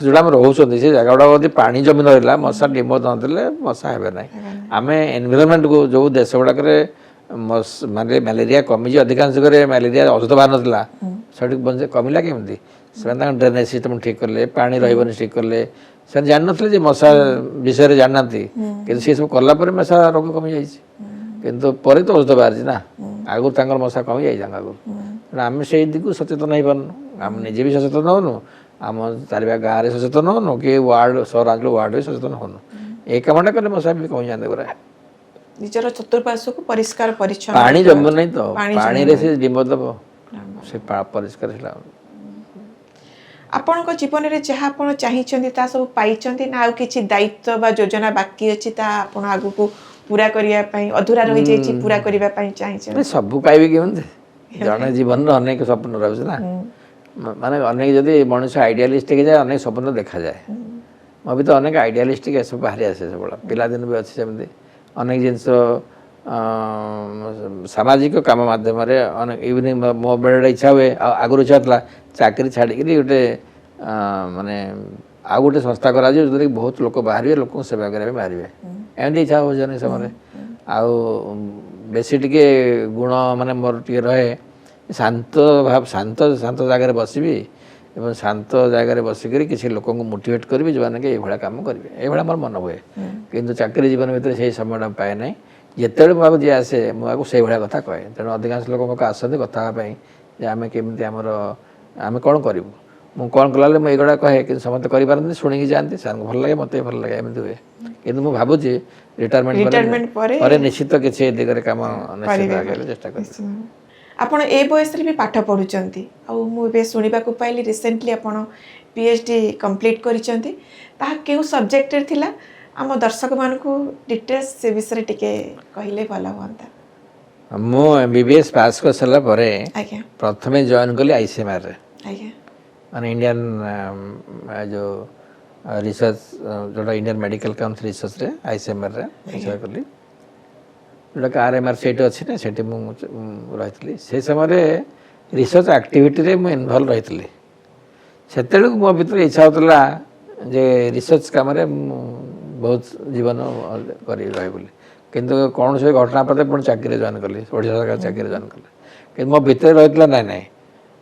ଯେଉଁଟା ଆମେ ରହୁଛନ୍ତି ସେ ଜାଗା ଗୁଡ଼ାକ ଯଦି ପାଣି ଜମି ରହିଲା ମଶା ଡିମ୍ବ ନଦେଲେ ମଶା ହେବେ ନାହିଁ ଆମେ ଏନଭାଇରନମେଣ୍ଟକୁ ଯେଉଁ ଦେଶ ଗୁଡ଼ାକରେ ମ୍ୟାଲେରିଆ କମିଛି ଅଧିକାଂଶ ଘରେ ମ୍ୟାଲେରିଆ ଔଷଧ ବାହାର ନଥିଲା ସେଠି କମିଲା କେମିତି ସେମାନେ ତାଙ୍କ ଡ୍ରେନେଜ ସିଷ୍ଟମ ଠିକ୍ କଲେ ପାଣି ରହିବନି ଠିକ୍ କଲେ ସେମାନେ ଜାଣିନଥିଲେ ଯେ ମଶା ବିଷୟରେ ଜାଣିନାହାନ୍ତି କିନ୍ତୁ ସେ ସବୁ କଲା ପରେ ମଶା ରୋଗ କମିଯାଇଛି କିନ୍ତୁ ପରେ ତ ଔଷଧ ବାହାରିଛି ନା ଆଗରୁ ତାଙ୍କର ମଶା କମିଯାଇଛି ତାଙ୍କ ଆଗରୁ ତେଣୁ ଆମେ ସେଇ ଦିଗକୁ ସଚେତନ ହେଇପାରୁନୁ ଆମେ ନିଜେ ବି ସଚେତନ ହେଉନୁ ଆମ ଚାରିପାଖ ଗାଁରେ ସଚେତନ ହେଉନୁ କି ୱାର୍ଡ ସହରାଞ୍ଚଳ ୱାର୍ଡରେ ସଚେତନ ହେଉନୁ ଏ କାମଟା କଲେ ମଶା ବି କମିଯାଆନ୍ତେ ପୁରା। ନିଜର ଚତୁଃପାର୍ଶ୍ୱକୁ ପରିଷ୍କାର ପରିଚ୍ଛନ୍ନ ପାଣି ରଖିବା। ଜମୁ ନାହିଁ ତ, ପାଣି ପାଣିରେ ସେ ଡିମ୍ବ ଦବ, ସେ ପରିଷ୍କାର ହେଲା। ଆପଣଙ୍କ ଜୀବନରେ ଯାହା ଆପଣ ଚାହିଁଛନ୍ତି ତାହା ସବୁ ପାଇଛନ୍ତି ନା ଆଉ କିଛି ଦାୟିତ୍ୱ ବା ଯୋଜନା ବାକି ଅଛି ତାହା ଆପଣ ଆଗକୁ ପୁରା କରିବା ପାଇଁ ଅଧୁରା ରହିଯାଇଛି ପୁରା କରିବା ପାଇଁ ଚାହିଁଛନ୍ତି? ସବୁ ପାଇବି କେମିତି? ଜଣେ ଜୀବନରେ ଅନେକ ସ୍ୱପ୍ନ ରହୁଛି ନା, ମାନେ ଅନେକ ଯଦି ମଣିଷ ଆଇଡ଼ିଆଲିଷ୍ଟିକ୍ ଯାଏ ଅନେକ ସ୍ୱପ୍ନ ଦେଖାଯାଏ। ମୋ ଭିତରେ ଅନେକ ଆଇଡ଼ିଆଲିଷ୍ଟିକ୍ ଏସବୁ ବାହାରି ଆସେ ସବୁବେଳେ, ପିଲାଦିନ ବି ଅଛି ସେମିତି ଅନେକ ଜିନିଷ। ସାମାଜିକ କାମ ମାଧ୍ୟମରେ ଅନେକ ଇଭିନିଂ ମୋ ବେଳେବେଳେ ଇଚ୍ଛା ହୁଏ, ଆଉ ଆଗରୁ ଇଚ୍ଛା ଥିଲା ଚାକିରି ଛାଡ଼ିକିରି ଗୋଟେ ମାନେ ଆଉ ଗୋଟେ ସଂସ୍ଥା କରାଯିବ ଯେଉଁଥିରେ କି ବହୁତ ଲୋକ ବାହାରିବେ, ଲୋକଙ୍କୁ ସେବା କରିବା ପାଇଁ ବାହାରିବେ, ଏମିତି ଇଚ୍ଛା ହେଉଛି ଅନେକ ସମୟରେ। ଆଉ ବେଶୀ ଟିକେ ଗୁଣ ମାନେ ମୋର ଟିକେ ରହେ ଶାନ୍ତ ଶାନ୍ତ ଜାଗାରେ ବସିବି ଏବଂ ଶାନ୍ତ ଜାଗାରେ ବସିକରି କିଛି ଲୋକଙ୍କୁ ମୋଟିଭେଟ୍ କରିବି ଯେଉଁମାନେ କି ଏଇଭଳିଆ କାମ କରିବେ, ଏଇଭଳିଆ ମୋର ମନ ହୁଏ। କିନ୍ତୁ ଚାକିରି ଜୀବନ ଭିତରେ ସେଇ ସମୟଟା ପାଏ ନାହିଁ। ଯେତେବେଳେ ମୋ ପାଖକୁ ଯିଏ ଆସେ ମୁଁ ଆକୁ ସେଇଭଳିଆ କଥା କହେ। ତେଣୁ ଅଧିକାଂଶ ଲୋକ ମୋ ପାଖକୁ ଆସନ୍ତି କଥା ହେବା ପାଇଁ ଯେ ଆମେ କେମିତି ଆମେ କ'ଣ କରିବୁ। ମୁଁ କ'ଣ କଲାବେଳେ ମୁଁ ଏଇଗୁଡ଼ା କହେ, କିନ୍ତୁ ସମସ୍ତେ କରିପାରନ୍ତି, ଶୁଣିକି ଯାଆନ୍ତି, ସେମାନଙ୍କୁ ଭଲ ଲାଗେ, ମୋତେ ଭଲ ଲାଗେ, ଏମିତି ହୁଏ। କିନ୍ତୁ ମୁଁ ଭାବୁଛି ରିଟାୟାରମେଣ୍ଟ ପରେ ନିଶ୍ଚିତ କିଛି ଏ ଦିଗରେ କାମ ନିଶ୍ଚିତ ଆଗେଇବାକୁ ଚେଷ୍ଟା କରିବି। ଆପଣ ଏ ବୟସରେ ବି ପାଠ ପଢ଼ୁଛନ୍ତି, ଆଉ ମୁଁ ଏବେ ଶୁଣିବାକୁ ପାଇଲି ରିସେଣ୍ଟଲି ଆପଣ PhD କମ୍ପ୍ଲିଟ୍ କରିଛନ୍ତି। ତାହା କେଉଁ ସବଜେକ୍ଟରେ ଥିଲା? ଆମ ଦର୍ଶକମାନଙ୍କୁ ଡିଟେଲ୍ସ ସେ ବିଷୟରେ ଟିକେ କହିଲେ ଭଲ ହୁଅନ୍ତା। ମୁଁ MBBS ପାସ୍ କରିସାରିଲା ପରେ ଆଜ୍ଞା ପ୍ରଥମେ ଜଏନ୍ କଲି ICMRରେ, ଆଜ୍ଞା ମାନେ ଇଣ୍ଡିଆନ୍ ଯେଉଁ ରିସର୍ଚ୍ଚ ଯେଉଁଟା ଇଣ୍ଡିଆନ୍ ମେଡ଼ିକାଲ କାଉନ୍ସିଲ୍ ରିସର୍ଚ୍ଚରେ ICMRରେ କଲି, ଯେଉଁଟାକି RMR ସେଇଠି ଅଛି ନା, ସେଇଠି ମୁଁ ରହିଥିଲି। ସେ ସମୟରେ ରିସର୍ଚ୍ଚ ଆକ୍ଟିଭିଟିରେ ମୁଁ ଇନଭଲ୍ଭ ରହିଥିଲି। ସେତେବେଳକୁ ମୋ ଭିତରେ ଇଚ୍ଛା ହେଉଥିଲା ଯେ ରିସର୍ଚ୍ଚ କାମରେ ମୁଁ ବହୁତ ଜୀବନ କରି ରହେ ବୋଲି। କିନ୍ତୁ କୌଣସି ଘଟଣା ପରେ ପୁଣି ଚାକିରି ଜଏନ୍ କଲି, ଓଡ଼ିଶା ସରକାର ଚାକିରି ଜଏନ୍ କଲି। କିନ୍ତୁ ମୋ ଭିତରେ ରହିଥିଲା ନାଇଁ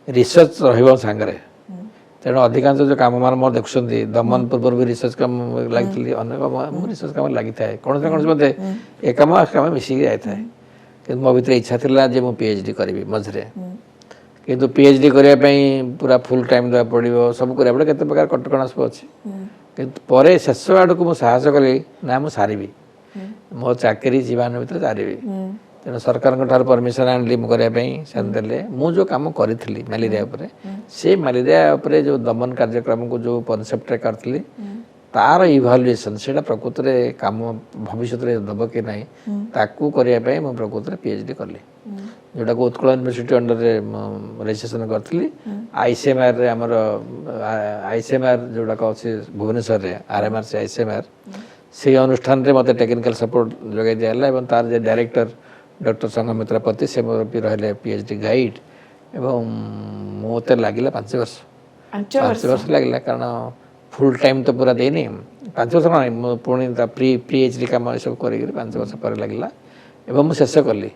ରିସର୍ଚ୍ଚ ରହିବ ସାଙ୍ଗରେ। ତେଣୁ ଅଧିକାଂଶ ଯେଉଁ କାମମାନ ମୋର ଦେଖୁଛନ୍ତି, ଦମନ ପୂର୍ବରୁ ବି ରିସର୍ଚ୍ଚ କାମ ଲାଗିଥିଲି, ଅନେକ ମୁଁ ରିସର୍ଚ୍ଚ କାମ ଲାଗିଥାଏ, କୌଣସି ନା କୌଣସି ମୋତେ ଏ କାମ ମିଶିକି ଯାଇଥାଏ। କିନ୍ତୁ ମୋ ଭିତରେ ଇଚ୍ଛା ଥିଲା ଯେ ମୁଁ PhD କରିବି ମଝିରେ। କିନ୍ତୁ PhD କରିବା ପାଇଁ ପୁରା ଫୁଲ୍ ଟାଇମ୍ ଦେବାକୁ ପଡ଼ିବ, ସବୁ କରିବାକୁ ପଡ଼ିବ, କେତେ ପ୍ରକାର କଟକଣା ସବୁ ଅଛି। କିନ୍ତୁ ପରେ ଶେଷ ଆଡ଼କୁ ମୁଁ ସାହସ କଲି ନା ମୁଁ ସାରିବି, ମୋ ଚାକିରି ଜୀବନ ଭିତରେ ସାରିବି। ତେଣୁ ସରକାରଙ୍କ ଠାରୁ ପରମିସନ୍ ଆଣିଲି ମୁଁ କରିବା ପାଇଁ, ସେମାନେ ଦେଲେ। ମୁଁ ଯେଉଁ କାମ କରିଥିଲି ମ୍ୟାଲେରିଆ ଉପରେ, ସେ ମ୍ୟାଲେରିଆ ଉପରେ ଯେଉଁ ଦମନ କାର୍ଯ୍ୟକ୍ରମକୁ ଯେଉଁ କନସେପ୍ଟରେ କରିଥିଲି ତାର ଇଭାଲୁଏସନ୍, ସେଇଟା ପ୍ରକୃତରେ କାମ ଭବିଷ୍ୟତରେ ଦେବ କି ନାହିଁ ତାକୁ କରିବା ପାଇଁ ମୁଁ ପ୍ରକୃତରେ PhD କଲି, ଯେଉଁଟାକୁ ଉତ୍କଳ ୟୁନିଭର୍ସିଟି ଅଣ୍ଡରରେ ରେଜିଷ୍ଟ୍ରେସନ୍ କରିଥିଲି। ICMRରେ ଆମର ICMR ଯେଉଁଟାକ ଅଛି ଭୁବନେଶ୍ୱରରେ, RMR ସେ ICMR, ସେଇ ଅନୁଷ୍ଠାନରେ ମୋତେ ଟେକ୍ନିକାଲ ସପୋର୍ଟ ଯୋଗାଇ ଦିଆହେଲା ଏବଂ ତାର ଯେ ଡାଇରେକ୍ଟର ଡକ୍ଟର ସଂଘମିତ୍ର ପତି, ସେ ମୋର ବି ରହିଲେ PhD ଗାଇଡ଼। ଏବଂ ମୋତେ ଲାଗିଲା 5 ବର୍ଷ, 5 ବର୍ଷ ଲାଗିଲା, କାରଣ ଫୁଲ୍ ଟାଇମ୍ ତ ପୁରା ଦେଇନି। 5 ବର୍ଷ ନାହିଁ, ମୁଁ ପୁଣି ତା PhD କାମ ଏସବୁ କରିକିରି 5 ବର୍ଷ ପରେ ଲାଗିଲା ଏବଂ ମୁଁ ଶେଷ କଲି।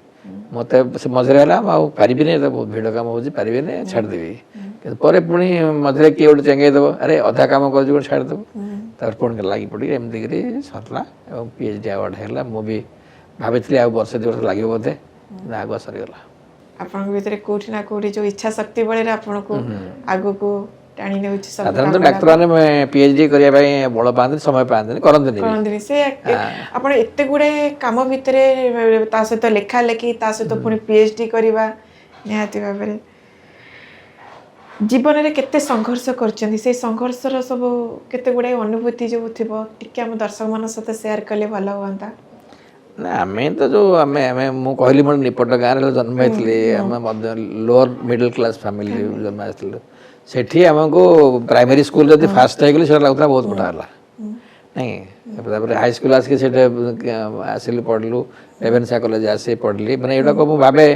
ମୋତେ ସେ ମଝିରେ ହେଲା ମୁଁ ଆଉ ପାରିବିନି, ବହୁତ ଭିଡ଼ କାମ ହେଉଛି, ପାରିବିନି, ଛାଡ଼ିଦେବି। କିନ୍ତୁ ପରେ ପୁଣି ମଝିରେ କିଏ ଗୋଟେ ଚେଙ୍ଗେଇ ଦେବ, ଆରେ ଅଧା କାମ କରିଛୁ ଗୋଟେ ଛାଡ଼ିଦେବୁ, ତାପରେ ପୁଣି ଲାଗି ପଡ଼ିକି ଏମିତି କରି ସରିଲା ଏବଂ PhD ଆୱାର୍ଡ଼ ହେଲା। ମୁଁ ବି ଭାବିଥିଲି ଆଉ ବର୍ଷେ 2 ବର୍ଷ ଲାଗିବ ବୋଧେ, କିନ୍ତୁ ଆଗୁଆ ସରିଗଲା। ଆପଣଙ୍କ ଭିତରେ କୋଉଠି ନା କୋଉଠି ଯେଉଁ ଇଚ୍ଛା ଶକ୍ତି ବଳରେ ଆପଣଙ୍କୁ ଆଗକୁ ଟାଣି ନେଉଛି ସବୁ ସାଧାରଣତଃ ଡାକ୍ତରମାନେ PhD କରିବା ପାଇଁ ବଳ ପାଆନ୍ତିନି, ସମୟ ପାଆନ୍ତିନି, କରନ୍ତିନି। ସେ ଆପଣ ଏତେ ଗୁଡ଼େ କାମ ଭିତରେ ତା ସହିତ ଲେଖା ଲେଖି, ତା ସହିତ ପୁଣି PhD କରିବା, ନିହାତି ଭାବରେ ଜୀବନରେ କେତେ ସଂଘର୍ଷ କରିଛନ୍ତି, ସେଇ ସଂଘର୍ଷର ସବୁ କେତେ ଗୁଡ଼ାଏ ଅନୁଭୂତି ଯେଉଁ ଥିବ ଟିକେ ଆମ ଦର୍ଶକମାନଙ୍କ ସହିତ ସେୟାର କଲେ ଭଲ ହୁଅନ୍ତା। ନା ଆମେ ତ ମୁଁ କହିଲି ମୋର ନିପଟ ଗାଁରେ ଜନ୍ମ ହେଇଥିଲି, ଆମେ ମଧ୍ୟ ଲୋଅର ମିଡଲ୍ କ୍ଲାସ୍ ଫ୍ୟାମିଲି ଜନ୍ମ ଆସିଥିଲୁ। ସେଠି ଆମକୁ ପ୍ରାଇମେରୀ ସ୍କୁଲ ଯଦି ଫାଷ୍ଟ ହେଇଗଲି ସେଟା ଲାଗୁଥିଲା ବହୁତ ବଡ଼ ହେଲା, ନାଇଁ। ତାପରେ ହାଇସ୍କୁଲ ଆସିକି ସେଠି ଆସିଲୁ, ପଢ଼ିଲୁ, ରେଭେନ୍ସା କଲେଜ ଆସି ପଢ଼ିଲି। ମାନେ ଏଗୁଡ଼ାକ ମୁଁ ଭାବେ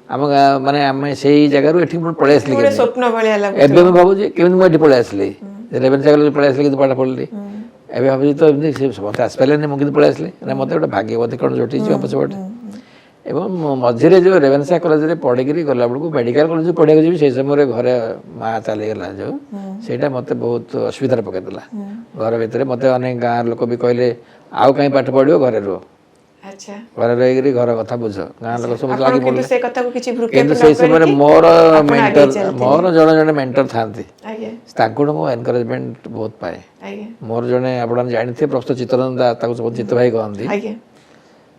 ଆମ ଗାଁ, ମାନେ ଆମେ ସେଇ ଜାଗାରୁ ଏଠି ପଳେଇ ଆସିଲି କେମିତି। ସ୍ୱପ୍ନ ଭଳିଆ ଲାଗୁଛି। ଏବେ ମୁଁ ଭାବୁଛି କେମିତି ମୁଁ ଏଠି ପଳେଇ ଆସିଲି, ରେଭେନ୍ସା କଲେଜ ପଳେଇ ଆସିଲି, କିନ୍ତୁ ପାଠ ପଢ଼ିଲି। ଏବେ ଭାବୁଛି ତ ଏମିତି ସମସ୍ତେ ଆସିପାରିଲେନି, ମୁଁ କିନ୍ତୁ ପଳେଇ ଆସିଲି, ନା ମୋତେ ଗୋଟେ ଭାଗ୍ୟବତୀ କ'ଣ ଜୁଟିଛି ପଛପଟେ। ଏବଂ ମଝିରେ ଯେଉଁ ରେଭେନ୍ସା କଲେଜରେ ପଢ଼ିକିରି ଗଲାବେଳକୁ ମେଡ଼ିକାଲ କଲେଜ ପଢ଼ିବାକୁ ଯିବି, ସେଇ ସମୟରେ ଘରେ ମା ଚାଲିଗଲା ଯେଉଁ, ସେଇଟା ମୋତେ ବହୁତ ଅସୁବିଧାରେ ପକାଇଦେଲା। ଘର ଭିତରେ ମୋତେ ଅନେକ ଗାଁ ଲୋକ ବି କହିଲେ ଆଉ କାହିଁ ପାଠ ପଢ଼ିବ, ଘରେ ରୁହ। ଆଚ୍ଛା ଘରେ ରହିକରି ଘର କଥା ବୁଝ ଗାଁ ଲୋକ ସବୁ ଆପଣ ଲାଗି କିନ୍ତୁ ପଡ଼ିଲେ। ସେ କଥାକୁ କିଛି ଭ୍ରୁକ୍ଷେପ କିନ୍ତୁ ନ ସେଇ ସମୟରେ କରିକି ମୋର ଆପଣ ଆଗେଇ ମେଣ୍ଟର ଚାଲିଥିଲେ। ମୋର ଜଣେ ଜଣେ ମେଣ୍ଟର ଥାନ୍ତି, ଆଜ୍ଞା ତାଙ୍କଠୁ ମୁଁ ଏନକରେଜମେଣ୍ଟ ବହୁତ ପାଏ। ଆଜ୍ଞା ମୋର ଜଣେ ଆପଣ ଜାଣିଥିବେ ପ୍ରଫେସର ଚିତ୍ତରଞ୍ଜନ ଦା, ତାକୁ ସବୁ ଚିତ୍ତ ଭାଇ କହନ୍ତି। ଆଜ୍ଞା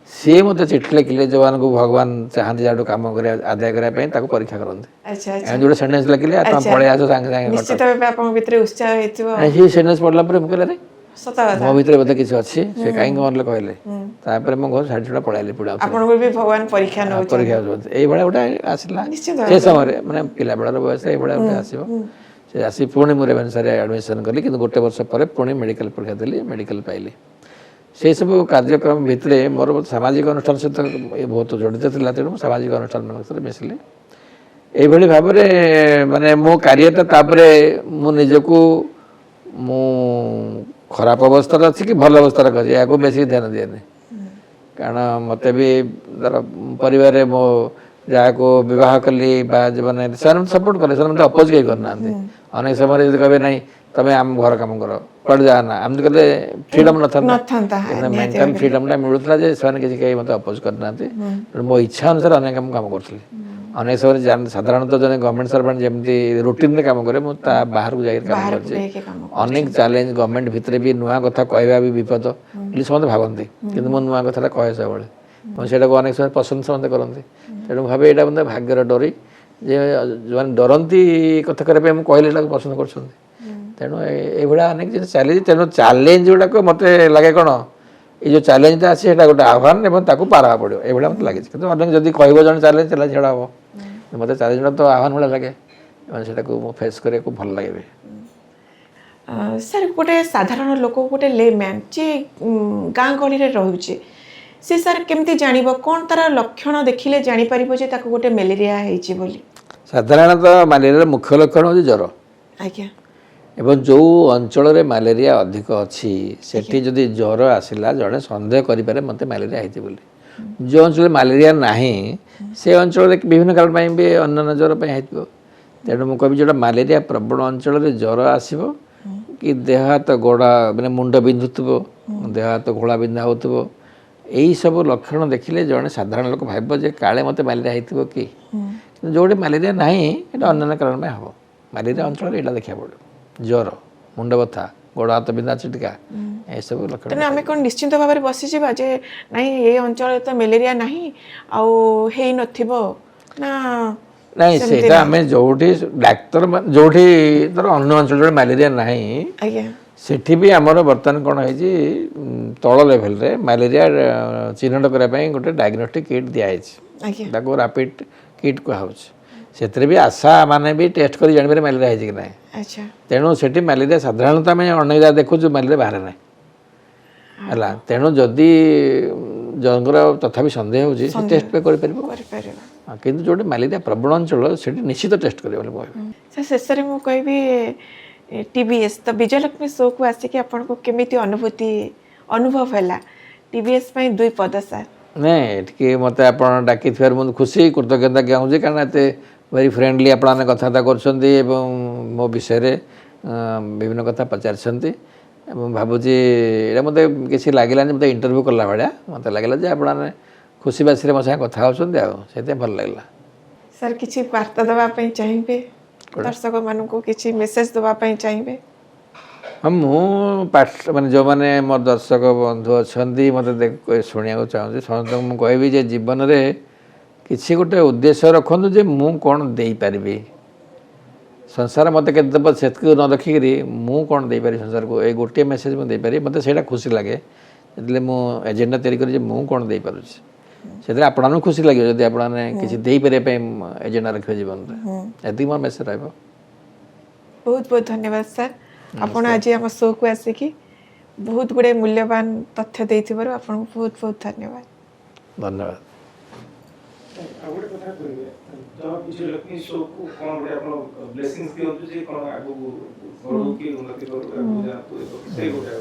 ସିଏ ମୋତେ ଚିଠି ଲେଖିଲେ ଯେଉଁମାନଙ୍କୁ ଭଗବାନ ଚାହାନ୍ତି ଯାହାଠୁ କାମ କରିବା ଆଦାୟ କରିବା ପାଇଁ ତାକୁ ପରୀକ୍ଷା କରନ୍ତି। ଆଚ୍ଛା ଆଚ୍ଛା ଏମିତି ଗୋଟେ ସେଣ୍ଟେନ୍ସ ଲେଖିଲେ ଆପଣ ଆଚ୍ଛା ପଳେଇ ଆସ ସାଙ୍ଗେ ସାଙ୍ଗେ ନିଶ୍ଚିତ କଟକ। ଭାବେ ଆପଣଙ୍କ ଭିତରେ ଉତ୍ସାହ ହେଇଥିବ। ସେଇ ସେଣ୍ଟେନ୍ସ ପଢ଼ିଲା ପରେ ମୁଁ କହିଲି ଆରେ ସତ ମୋ କଥା ଭିତରେ ବୋଧେ କିଛି ଅଛି, ସେ କାହିଁକି ମରିଲେ କହିଲେ। ତାପରେ ମୋ ଘର ଛାଡ଼ି ଛୁଡ଼ା ପଳେଇଲି ପୁଣି ଆଉଥରେ। ଆପଣଙ୍କୁ ବି ଭଗବାନ ପରୀକ୍ଷା ନେଉଛନ୍ତି ପରୀକ୍ଷା ହେଉଛନ୍ତି ଏଇଭଳିଆ ଗୋଟେ ଆସିଲା ନିଶ୍ଚିତ ସେ ଭାବେ। ସମୟରେ, ମାନେ ପିଲାବେଳର ବୟସ ଏଇଭଳିଆ ଗୋଟେ ଆସିବ। ସେ ଆସି ପୁଣି ମୁଁ ରେଭେନ୍ସାରେ ଆଡ଼ମିସନ୍ କଲି, କିନ୍ତୁ ଗୋଟେ ବର୍ଷ ପରେ ପୁଣି ମେଡ଼ିକାଲ ପରୀକ୍ଷା ଦେଲି, ମେଡ଼ିକାଲ ପାଇଲି। ସେହି ସବୁ କାର୍ଯ୍ୟକ୍ରମ ଭିତରେ ମୋର ସାମାଜିକ ଅନୁଷ୍ଠାନ ସହିତ ବହୁତ ଜଡ଼ିତ ଥିଲା, ତେଣୁ ମୁଁ ସାମାଜିକ ଅନୁଷ୍ଠାନମାନଙ୍କ ସହିତ ମିଶିଲି। ଏଇଭଳି ଭାବରେ ମାନେ ମୋ କ୍ୟାରିୟରଟା, ତାପରେ ମୁଁ ନିଜକୁ ମୁଁ ଖରାପ ଅବସ୍ଥାରେ ଅଛି କି ଭଲ ଅବସ୍ଥାରେ ଅଛି ଏହାକୁ ବେଶୀ ଧ୍ୟାନ ଦିଏନି। କାରଣ ମୋତେ ବି ଧର ପରିବାରରେ ମୋ ଯାହାକୁ ବିବାହ କଲି ବା ଜୀବନରେ ସେମାନେ ସପୋର୍ଟ କଲେ, ସେମାନେ ମୋତେ ଅପୋଜ କେହି କରିନାହାନ୍ତି। ଅନେକ ସମୟରେ ଯଦି କହିବେ ନାହିଁ ତମେ ଆମ ଘର କାମ କର, କୁଆଡ଼େ ଯାଆ ନା, ଏମିତି କଲେ ଫ୍ରିଡ଼ମ୍ ନଥାନ୍ତା। ନଥାନ୍ତା କିନ୍ତୁ ନିହାତି ମେଣ୍ଟାଲ ଭାବରେ। ଫ୍ରିଡ଼ମ୍ଟା ମିଳୁଥିଲା ଯେ ସେମାନେ କିଛି କେହି ମୋତେ ଅପୋଜ କରିନାହାନ୍ତି। ତେଣୁ ମୋ ଇଚ୍ଛା ଅନୁସାରେ ଅନେକ କାମ କରୁଥିଲି। ଅନେକ ସମୟରେ ସାଧାରଣତଃ ଜଣେ ଗଭର୍ଣ୍ଣମେଣ୍ଟ ସର୍ଭାଣ୍ଟ ଯେମିତି ରୁଟିନରେ କାମ କରେ, ମୁଁ ତା ବାହାରକୁ ଯାଇକି କାମ ବାହାରକୁ କରିଛି। ଯାଇକି କାମ ଅନେକ କରୁଛନ୍ତି। ଚ୍ୟାଲେଞ୍ଜ ଗଭର୍ଣ୍ଣମେଣ୍ଟ ଭିତରେ ବି ନୂଆ କଥା କହିବା ବି ବିପଦ ବୋଲି ସମସ୍ତେ ଭାବନ୍ତି, କିନ୍ତୁ ମୁଁ ନୂଆ କଥାଟା କହେ ସବୁବେଳେ ଏବଂ ସେଇଟାକୁ ଅନେକ ସମୟ ପସନ୍ଦ ସମସ୍ତେ କରନ୍ତି। ତେଣୁ ଭାବେ ଏଇଟା ମୋତେ ଭାଗ୍ୟର ଡୋରି ଯେ ଯେଉଁମାନେ ଡରନ୍ତି କଥା କରିବା ପାଇଁ ମୁଁ କହିଲେ ଏଟାକୁ ପସନ୍ଦ କରୁଛନ୍ତି। ତେଣୁ ଏଇଭଳିଆ ଅନେକ ଜିନିଷ ଚାଲିଛି। ତେଣୁ ଚ୍ୟାଲେଞ୍ଜ ଗୁଡ଼ାକ ମୋତେ ଲାଗେ କ'ଣ, ଏଇ ଯେଉଁ ଚ୍ୟାଲେଞ୍ଜଟା ଅଛି ସେଇଟା ଗୋଟେ ଆହ୍ୱାନ ଏବଂ ତାକୁ ପାର ହେବାକୁ ପଡ଼ିବ, ଏଇଭଳିଆ ମୋତେ ଲାଗିଛି। କିନ୍ତୁ ଅନେକ ଯଦି କହିବ ଜଣେ ଚ୍ୟାଲେଞ୍ଜ ସେଇଟା ହେବ, ମୋତେ ଚ୍ୟାଲେଞ୍ଜଟା ତ ଆହ୍ୱାନ ଭଳିଆ ଲାଗେ ଏବଂ ସେଟାକୁ ମୁଁ ଫେସ୍ କରିବାକୁ ଭଲ ଲାଗେ। ସାର୍ ଗୋଟେ ସାଧାରଣ ଲୋକ, ଗୋଟେ ଲେମ୍ୟାନ୍ ଯିଏ ଗାଁ ଗହଳିରେ ରହୁଛି, ସେ ସାର୍ କେମିତି ଜାଣିବ, କ'ଣ ତାର ଲକ୍ଷଣ ଦେଖିଲେ ଜାଣିପାରିବ ଯେ ତାକୁ ଗୋଟେ ମ୍ୟାଲେରିଆ ହେଇଛି ବୋଲି? ସାଧାରଣତଃ ମ୍ୟାଲେରିଆର ମୁଖ୍ୟ ଲକ୍ଷଣ ହେଉଛି ଜ୍ୱର। ଆଜ୍ଞା ଏବଂ ଯେଉଁ ଅଞ୍ଚଳରେ ମ୍ୟାଲେରିଆ ଅଧିକ ଅଛି ସେଠି ଯଦି ଜ୍ୱର ଆସିଲା ଜଣେ ସନ୍ଦେହ କରିପାରେ ମୋତେ ମ୍ୟାଲେରିଆ ହେଇଛି ବୋଲି। ଯେଉଁ ଅଞ୍ଚଳରେ ମ୍ୟାଲେରିଆ ନାହିଁ ସେ ଅଞ୍ଚଳରେ ବିଭିନ୍ନ କାରଣ ପାଇଁ ବି ଅନ୍ୟାନ୍ୟ ଜ୍ୱର ପାଇଁ ହେଇଥିବ। ତେଣୁ ମୁଁ କହିବି ଯେଉଁଟା ମ୍ୟାଲେରିଆ ପ୍ରବଣ ଅଞ୍ଚଳରେ ଜ୍ୱର ଆସିବ କି ଦେହ ହାତ ଗୋଡ଼ ମାନେ ମୁଣ୍ଡ ବିନ୍ଧୁଥିବ, ଦେହ ହାତ ଘୋଳା ବିନ୍ଧା ହେଉଥିବ, ଏଇସବୁ ଲକ୍ଷଣ ଦେଖିଲେ ଜଣେ ସାଧାରଣ ଲୋକ ଭାବିବ ଯେ କାଳେ ମୋତେ ମ୍ୟାଲେରିଆ ହେଇଥିବ କି। କିନ୍ତୁ ଯେଉଁଠି ମ୍ୟାଲେରିଆ ନାହିଁ ଏଇଟା ଅନ୍ୟାନ୍ୟ କାରଣ ପାଇଁ ହେବ। ମ୍ୟାଲେରିଆ ଅଞ୍ଚଳରେ ଏଇଟା ଦେଖିବାକୁ ପଡ଼ିବ। ଜ୍ୱର, ମୁଣ୍ଡ ବଥା, ଗୋଡ଼ ହାତ ବିନ୍ଧା ଛିଟିକା, ଏସବୁ ଲକ୍ଷଣ। ତେଣୁ ଆମେ କ'ଣ ନିଶ୍ଚିନ୍ତ ଭାବରେ ବସିଯିବା ଯେ ନାଇଁ ଏ ଅଞ୍ଚଳରେ ତ ମ୍ୟାଲେରିଆ ନାହିଁ ଆଉ ହେଇନଥିବ ନା? ନାଇଁ ସେମିତି ସେଇଟା ନାହିଁ। ଆମେ ଯେଉଁଠି ଡାକ୍ତର ଯେଉଁଠି ଧର ଅନ୍ୟ ଅଞ୍ଚଳରେ ମ୍ୟାଲେରିଆ ନାହିଁ ଆଜ୍ଞା ସେଠି ବି ଆମର ବର୍ତ୍ତମାନ କ'ଣ ହେଇଛି, ତଳ ଲେଭେଲରେ ମ୍ୟାଲେରିଆ ଚିହ୍ନଟ କରିବା ପାଇଁ ଗୋଟେ ଡାଇଗ୍ନୋଷ୍ଟିକ୍ କିଟ୍ ଦିଆହେଇଛି। ଆଜ୍ଞା ତାକୁ ରାପିଡ଼ କିଟ୍ କୁହାହେଉଛି। ସେଥିରେ ବି ଆଶା ମାନେ ବି ଟେଷ୍ଟ କରି ଜାଣିବାରେ ମ୍ୟାଲେରିଆ ହେଇଛି କି ନାହିଁ। ଆଚ୍ଛା ତେଣୁ ସେଠି ମ୍ୟାଲେରିଆ ସାଧାରଣତଃ ଆମେ ଅନେକ ଜାଗା ଦେଖୁଛୁ ମ୍ୟାଲେରିଆ ବାହାରେ ନାହିଁ ହେଲା। ତେଣୁ ଯଦି ଜଣଙ୍କର ତଥାପି ସନ୍ଦେହ ହେଉଛି ସେ ଟେଷ୍ଟ ପାଇଁ କରିପାରିବ। କରିପାରିବା। କିନ୍ତୁ ଯେଉଁଠି ମ୍ୟାଲେରିଆ ପ୍ରବଣ ଅଞ୍ଚଳ ସେଠି ନିଶ୍ଚିତ ଟେଷ୍ଟ କରିବ ବୋଲି ମୁଁ କହିବି। ସାର୍ ଶେଷରେ ମୁଁ କହିବି TBS ତ ବିଜୟଲକ୍ଷ୍ମୀ ଶୋକୁ ଆସିକି ଆପଣଙ୍କୁ କେମିତି ଅନୁଭବ ହେଲା? TBS ପାଇଁ 2 ପଦ ସାର୍। ନାଇଁ ଏଠିକି ମୋତେ ଆପଣ ଡାକିଥିବାରୁ ମୁଁ ଖୁସି କୃତଜ୍ଞତା ଜ୍ଞାପିତ କାରଣ ଏତେ ଭେରି ଫ୍ରେଣ୍ଡଲି ଆପଣମାନେ କଥାବାର୍ତ୍ତା କରୁଛନ୍ତି ଏବଂ ମୋ ବିଷୟରେ ବିଭିନ୍ନ କଥା ପଚାରିଛନ୍ତି। ଏବଂ ଭାବୁଛି ଏଇଟା ମୋତେ କିଛି ଲାଗିଲାନି ମୋତେ ଇଣ୍ଟରଭ୍ୟୁ କଲା ଭଳିଆ ମୋତେ ଲାଗିଲା ଯେ ଆପଣମାନେ ଖୁସି ବାସିରେ ମୋ ସାଙ୍ଗେ କଥା ହେଉଛନ୍ତି, ଆଉ ସେଥିପାଇଁ ଭଲ ଲାଗିଲା। ସାର୍ କିଛି ବାର୍ତ୍ତା ଦେବା ପାଇଁ ଚାହିଁବେ, ଦର୍ଶକମାନଙ୍କୁ କିଛି ମେସେଜ ଦେବା ପାଇଁ ଚାହିଁବେ? ହଁ ମୁଁ ମାନେ ଯେଉଁମାନେ ମୋ ଦର୍ଶକ ବନ୍ଧୁ ଅଛନ୍ତି ମୋତେ ଶୁଣିବାକୁ ଚାହୁଁଛି ସମସ୍ତଙ୍କୁ ମୁଁ କହିବି ଯେ ଜୀବନରେ କିଛି ଗୋଟେ ଉଦ୍ଦେଶ୍ୟ ରଖନ୍ତୁ ଯେ ମୁଁ କ'ଣ ଦେଇପାରିବି ସଂସାର ମୋତେ କେତେ ଦେବ ସେତିକି ନ ରଖିକିରି ମୁଁ କ'ଣ ଦେଇପାରିବି ସଂସାରକୁ, ଏଇ ଗୋଟିଏ ମେସେଜ୍ ମୁଁ ଦେଇପାରିବି। ମୋତେ ସେଇଟା ଖୁସି ଲାଗେ ଯେତେବେଳେ ମୁଁ ଏଜେଣ୍ଡା ତିଆରି କରି ଯେ ମୁଁ କ'ଣ ଦେଇପାରୁଛି। ସେଥିରେ ଆପଣମାନଙ୍କୁ ଖୁସି ଲାଗିବ ଯଦି ଆପଣମାନେ କିଛି ଦେଇପାରିବା ପାଇଁ ଏଜେଣ୍ଡା ରଖିବେ ଜୀବନରେ। ଏତିକି ମୋର ମେସେଜ୍ ରହିବ। ବହୁତ ବହୁତ ଧନ୍ୟବାଦ ସାର୍, ଆପଣ ଆଜି ଆମ ଶୋକୁ ଆସିକି ବହୁତ ଗୁଡ଼ିଏ ମୂଲ୍ୟବାନ ତଥ୍ୟ ଦେଇଥିବାରୁ ଆପଣଙ୍କୁ ବହୁତ ବହୁତ ଧନ୍ୟବାଦ। ଧନ୍ୟବାଦ। ଆଉ ଗୋଟେ କଥା କହିବେ, ତ ବିଜୟଲକ୍ଷ୍ମୀ ଶୋକୁ କ'ଣ ଗୋଟେ ଆପଣ ବ୍ଲେସିଂସ୍ ଦିଅନ୍ତୁ ଯେ କ'ଣ ଆଗକୁ ବଢ଼ୁ କି ଉନ୍ନତି କରୁ, ଆଗକୁ ଯାଆନ୍ତୁ, ସେଇ ଗୋଟେ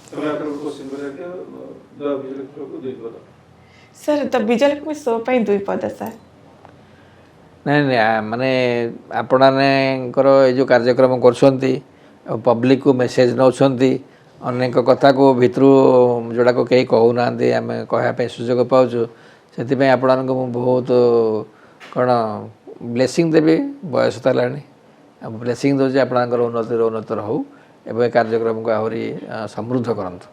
ତମେ ଆପଣ କୋଶ୍ଚିନ୍ କରିବା ବିଜୟଲକ୍ଷ୍ମୀ ଶୋକୁ 2 ପଦ। ସାର୍ ଦ ବିଜୟଲକ୍ଷ୍ମୀ ଶୋ ପାଇଁ 2 ପଦ ସାର୍। ନାଇଁ ମାନେ ଆପଣମାନଙ୍କର ଏଇ ଯେଉଁ କାର୍ଯ୍ୟକ୍ରମ କରୁଛନ୍ତି ଆଉ ପବ୍ଲିକକୁ ମେସେଜ୍ ନେଉଛନ୍ତି ଅନେକ କଥାକୁ ଭିତରୁ ଯେଉଁଟାକୁ କେହି କହୁନାହାନ୍ତି ଆମେ କହିବା ପାଇଁ ସୁଯୋଗ ପାଉଛୁ ସେଥିପାଇଁ ଆପଣମାନଙ୍କୁ ମୁଁ ବହୁତ କ'ଣ ବ୍ଲେସିଂ ଦେବି ବୟସ ତ ହେଲାଣି ଆଉ ବ୍ଲେସିଂ ଦେଉଛି ଆପଣଙ୍କର ଉନ୍ନତିର ଉନ୍ନତର ହେଉ ଏବଂ ଏ କାର୍ଯ୍ୟକ୍ରମକୁ ଆହୁରି ସମୃଦ୍ଧ କରନ୍ତୁ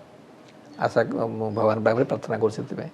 ଆଶା ମୁଁ ଭଗବାନ ପାଖରେ ପ୍ରାର୍ଥନା କରୁଛି ସେଥିପାଇଁ